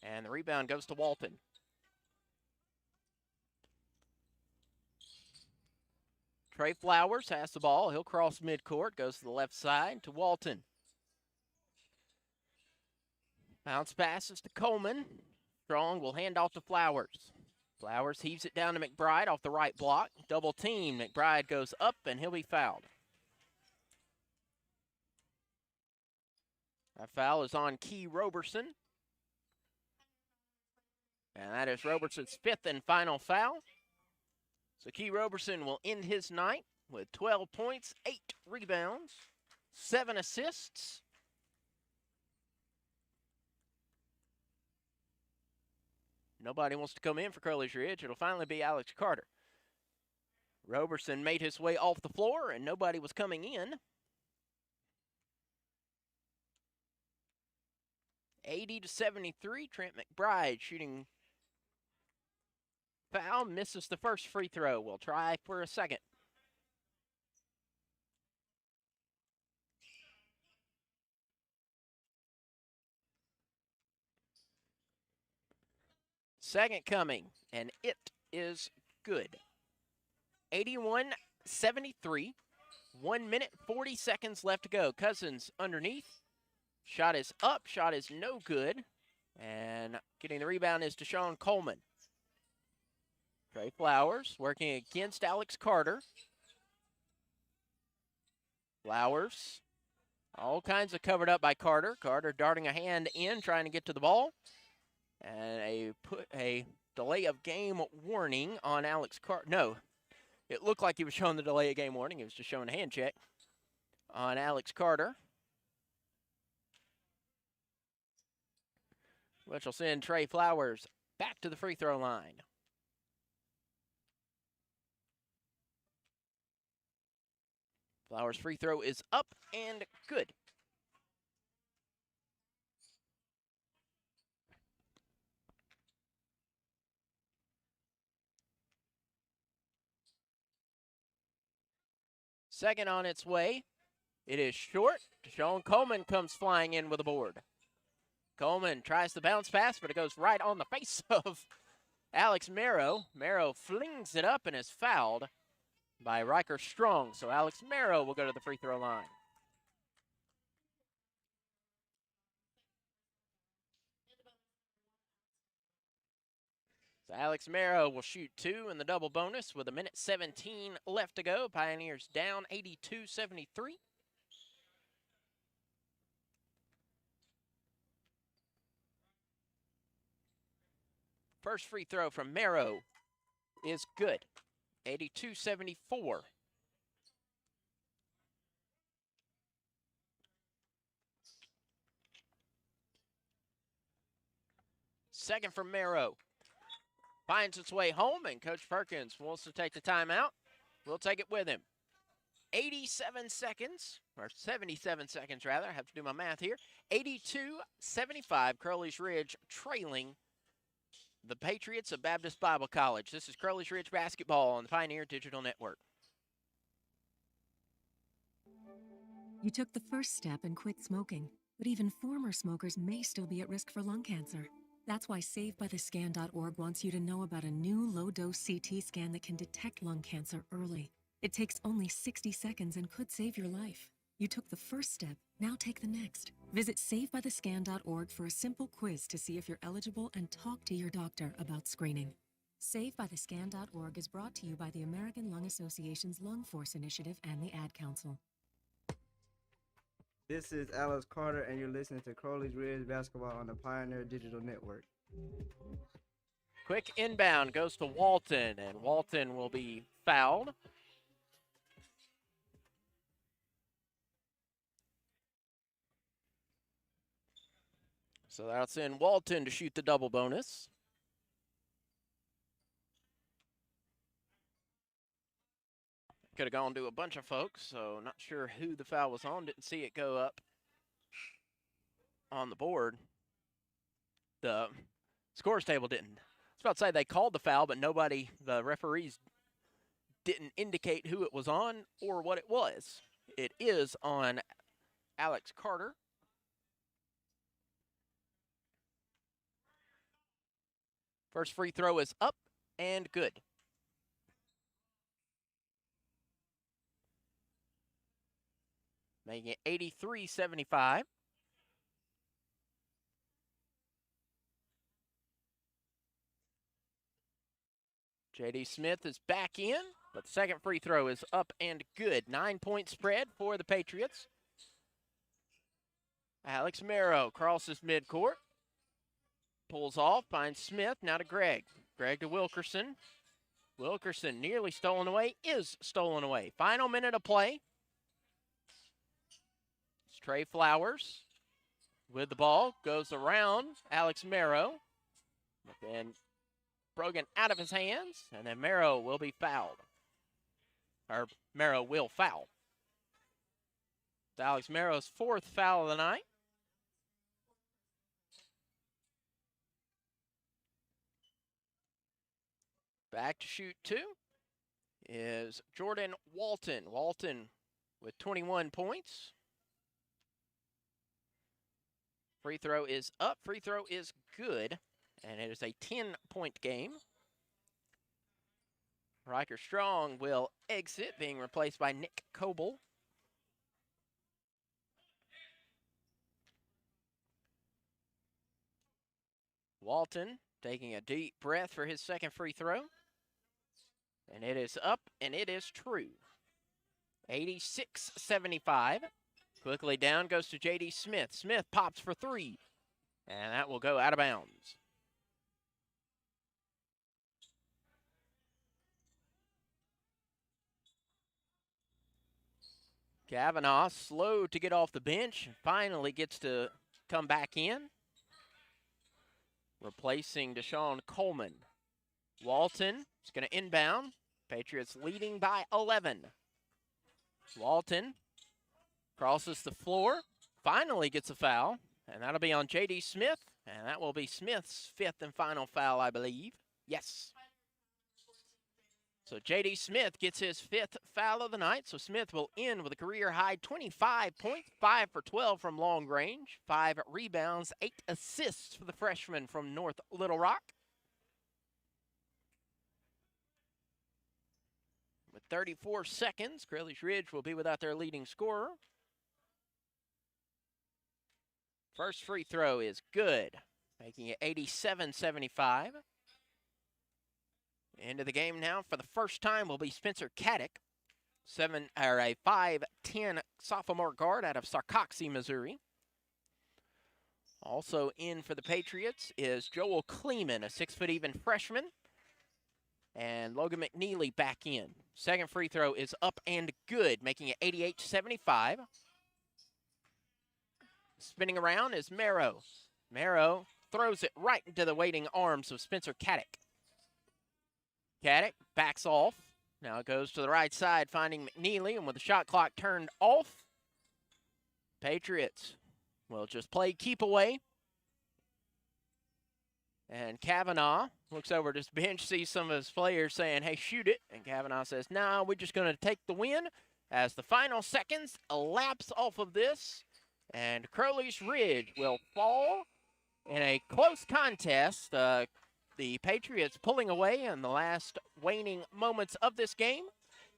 and the rebound goes to Walton. Trey Flowers has the ball. He'll cross midcourt, goes to the left side to Walton. Bounce passes to Coleman. Strong will hand off to Flowers. Flowers heaves it down to McBride off the right block. Double team. McBride goes up, and he'll be fouled. That foul is on Key Roberson. And that is Roberson's fifth and final foul. So Key Roberson will end his night with 12 points, 8 rebounds, 7 assists. Nobody wants to come in for Crowley's Ridge. It'll finally be Alex Carter. Roberson made his way off the floor, and nobody was coming in. 80-73, Trent McBride shooting foul, misses the first free throw. We'll try for a second. Second coming, and it is good. 81-73, 1 minute, 40 seconds left to go. Cousins underneath. Shot is up, shot is no good. And getting the rebound is Deshaun Coleman. Trey Flowers working against Alex Carter. Flowers, all kinds of covered up by Carter. Carter darting a hand in, trying to get to the ball. And a delay of game warning on Alex Carter. No, it looked like he was showing the delay of game warning. He was just showing a hand check on Alex Carter, which will send Trey Flowers back to the free throw line. Flowers' free throw is up and good. Second on its way. It is short. Deshaun Coleman comes flying in with a board. Coleman tries to bounce pass, but it goes right on the face of Alex Marrow. Marrow flings it up and is fouled by Riker Strong. So Alex Marrow will go to the free throw line. So Alex Marrow will shoot 2 in the double bonus with 1:17 left to go. Pioneers down 82-73. First free throw from Marrow is good. 82-74. Second from Merrow. Finds its way home, and Coach Perkins wants to take the timeout. We'll take it with him. 87 seconds, or 77 seconds rather. I have to do my math here. 82-75, Crowley's Ridge trailing the Patriots of Baptist Bible College. This is Crowley's Ridge basketball on the Pioneer Digital Network. You took the first step and quit smoking, but even former smokers may still be at risk for lung cancer. That's why SaveByTheScan.org wants you to know about a new low-dose CT scan that can detect lung cancer early. It takes only 60 seconds and could save your life. You took the first step, now take the next. Visit SaveByTheScan.org for a simple quiz to see if you're eligible and talk to your doctor about screening. SaveByTheScan.org is brought to you by the American Lung Association's Lung Force Initiative and the Ad Council. This is Alex Carter, and you're listening to Crowley's Ridge Basketball on the Pioneer Digital Network. Quick inbound goes to Walton, and Walton will be fouled. So that'll send Walton to shoot the double bonus. Could have gone to a bunch of folks, so not sure who the foul was on. Didn't see it go up on the board. The scores table didn't. I was about to say they called the foul, but nobody, the referees didn't indicate who it was on or what it was. It is on Alex Carter. First free throw is up and good. Making it 83-75. J.D. Smith is back in, but the second free throw is up and good. 9-point spread for the Patriots. Alex Merrow crosses midcourt. Pulls off, finds Smith, now to Gregg. Gregg to Wilkerson. Wilkerson nearly stolen away, is stolen away. Final minute of play. It's Trey Flowers with the ball, goes around Alex Merrow. But then broken out of his hands, and then Merrow will be fouled. Or Merrow will foul. It's Alex Merrow's fourth foul of the night. Back to shoot two is Jordan Walton. Walton with 21 points. Free throw is up. Free throw is good. And it is a 10-point game. Riker Strong will exit, being replaced by Nick Coble. Walton taking a deep breath for his second free throw. And it is up, and it is true. 86-75. Quickly down goes to J.D. Smith. Smith pops for three, and that will go out of bounds. Kavanaugh slow to get off the bench, finally gets to come back in, replacing Deshaun Coleman. Walton is going to inbound. Patriots leading by 11. Walton crosses the floor, finally gets a foul, and that'll be on J.D. Smith, and that will be Smith's fifth and final foul, I believe. Yes. So J.D. Smith gets his fifth foul of the night, so Smith will end with a career-high 25 points, 5 for 12 from long range, 5 rebounds, 8 assists for the freshman from North Little Rock. With 34 seconds, Crowley's Ridge will be without their leading scorer. First free throw is good, making it 87-75. Into the game now for the first time will be Spencer Caddick, a 5'10" sophomore guard out of Sarcoxie, Missouri. Also in for the Patriots is Joel Kleeman, a 6-foot-even freshman. And Logan McNeely back in. Second free throw is up and good, making it 88-75. Spinning around is Merrow. Merrow throws it right into the waiting arms of Spencer Caddick. Caddick backs off. Now it goes to the right side, finding McNeely, and with the shot clock turned off, Patriots will just play keep away. And Kavanaugh looks over at his bench, sees some of his players saying, hey, shoot it. And Kavanaugh says, no, we're just going to take the win as the final seconds elapse off of this. And Crowley's Ridge will fall in a close contest. The Patriots pulling away in the last waning moments of this game.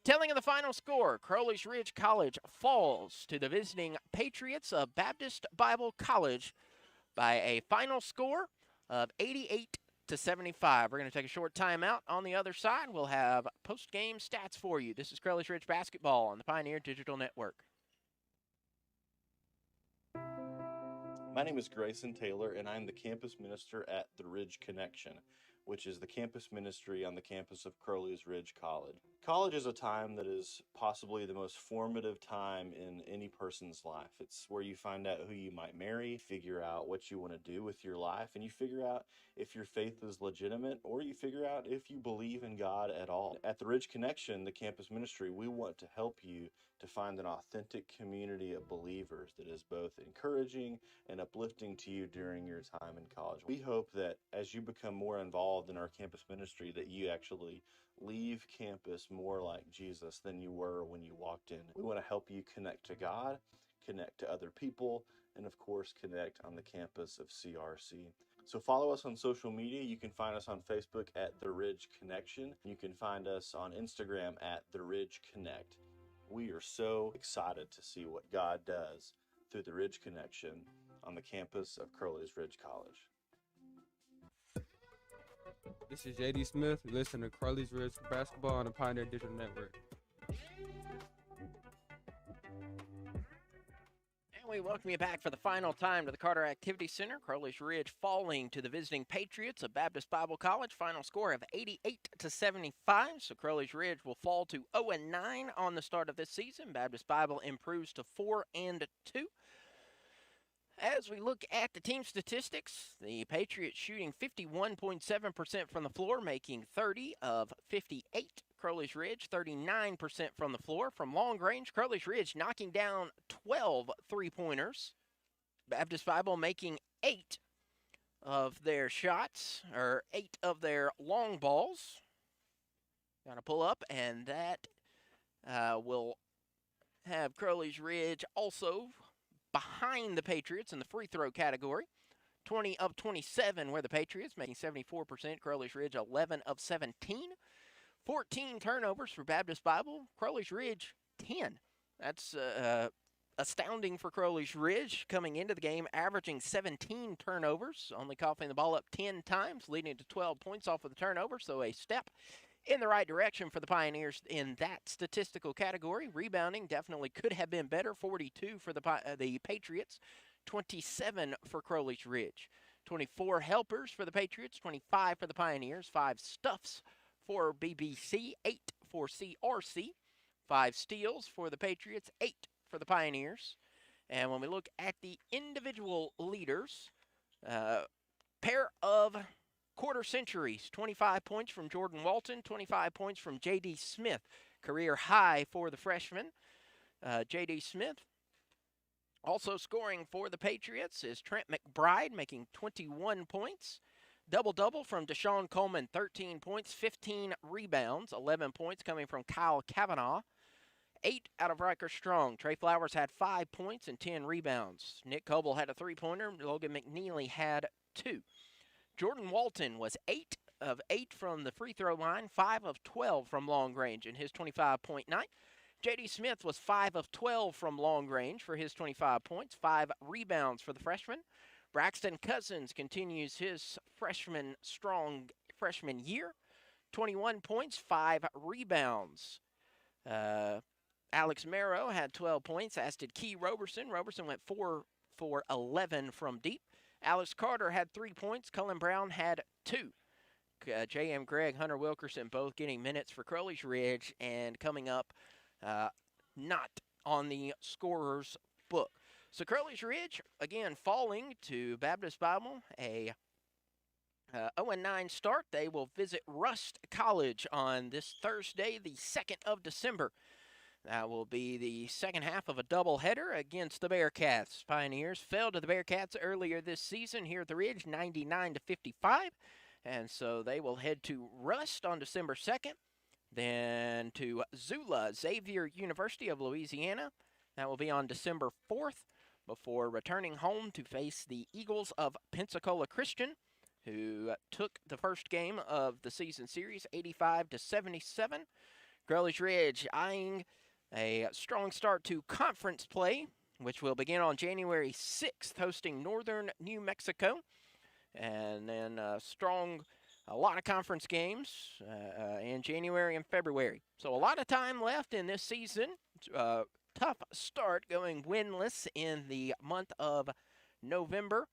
Telling of the final score, Crowley's Ridge College falls to the visiting Patriots of Baptist Bible College by a final score of 88-75. We're going to take a short timeout. On the other side, we'll have post-game stats for you. This is Crowley's Ridge Basketball on the Pioneer Digital Network. My name is Grayson Taylor, and I'm the campus minister at the Ridge Connection, which is the campus ministry on the campus of Crowley's Ridge College. College is a time that is possibly the most formative time in any person's life. It's where you find out who you might marry, figure out what you want to do with your life, and you figure out if your faith is legitimate, or you figure out if you believe in God at all. At the Ridge Connection, the campus ministry, we want to help you to find an authentic community of believers that is both encouraging and uplifting to you during your time in college. We hope that as you become more involved in our campus ministry, that you actually leave campus more like Jesus than you were when you walked in. We want to help you connect to God, connect to other people, and of course connect on the campus of CRC. So follow us on social media. You can find us on Facebook at The Ridge Connection. You can find us on Instagram at The Ridge Connect. We are so excited to see what God does through the Ridge Connection on the campus of Crowley's Ridge College. This is JD Smith. You listen to Crowley's Ridge Basketball on the Pioneer Digital Network. And we welcome you back for the final time to the Carter Activity Center. Crowley's Ridge falling to the visiting Patriots of Baptist Bible College. Final score of 88-75. So Crowley's Ridge will fall to 0-9 on the start of this season. Baptist Bible improves to 4-2. As we look at the team statistics, the Patriots shooting 51.7% from the floor, making 30 of 58. Crowley's Ridge, 39% from the floor. From long range, Crowley's Ridge knocking down 12 three-pointers. Baptist Bible making 8 of their shots, or 8 of their long balls. Got to pull up, and that will have Crowley's Ridge also behind the Patriots in the free throw category. 20 of 27 were the Patriots, making 74%. Crowley's Ridge, 11 of 17. 14 turnovers for Baptist Bible. Crowley's Ridge, 10. That's astounding for Crowley's Ridge coming into the game, averaging 17 turnovers, only coughing the ball up 10 times, leading to 12 points off of the turnover. So a step in the right direction for the Pioneers in that statistical category. Rebounding definitely could have been better. 42 for the Patriots, 27 for Crowley's Ridge. 24 helpers for the Patriots, 25 for the Pioneers, 5 stuffs for BBC, 8 for CRC, 5 steals for the Patriots, 8 for the Pioneers. And when we look at the individual leaders, pair of quarter centuries, 25 points from Jordan Walton, 25 points from J.D. Smith. Career high for the freshman. J.D. Smith. Also scoring for the Patriots is Trent McBride, making 21 points. Double-double from Deshaun Coleman, 13 points, 15 rebounds, 11 points coming from Kyle Kavanaugh. 8 out of Riker Strong. Trey Flowers had 5 points and 10 rebounds. Nick Coble had a three-pointer. Logan McNeely had 2. Jordan Walton was 8 of 8 from the free throw line, 5 of 12 from long range in his 25-point night. J.D. Smith was 5 of 12 from long range for his 25 points, 5 rebounds for the freshman. Braxton Cousins continues his strong freshman year, 21 points, 5 rebounds. Alex Merrow had 12 points, as did Key Roberson. Roberson went 4 for 11 from deep. Alex Carter had 3 points. Cullen Brown had 2. J.M. Gregg, Hunter Wilkerson both getting minutes for Crowley's Ridge, and coming up not on the scorer's book. So Crowley's Ridge, again, falling to Baptist Bible, a 0-9 start. They will visit Rust College on this Thursday, the 2nd of December. That will be the second half of a doubleheader against the Bearcats. Pioneers fell to the Bearcats earlier this season here at the Ridge, 99-55. And so they will head to Rust on December 2nd, then to Zula, Xavier University of Louisiana. That will be on December 4th before returning home to face the Eagles of Pensacola Christian, who took the first game of the season series, 85-77. Crowley's Ridge eyeing a strong start to conference play, which will begin on January 6th, hosting Northern New Mexico. And then a lot of conference games in January and February. So a lot of time left in this season. Tough start going winless in the month of November.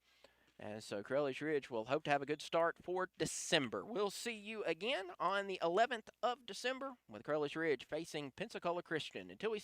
And so Crowley's Ridge will hope to have a good start for December. We'll see you again on the 11th of December with Crowley's Ridge facing Pensacola Christian. Until we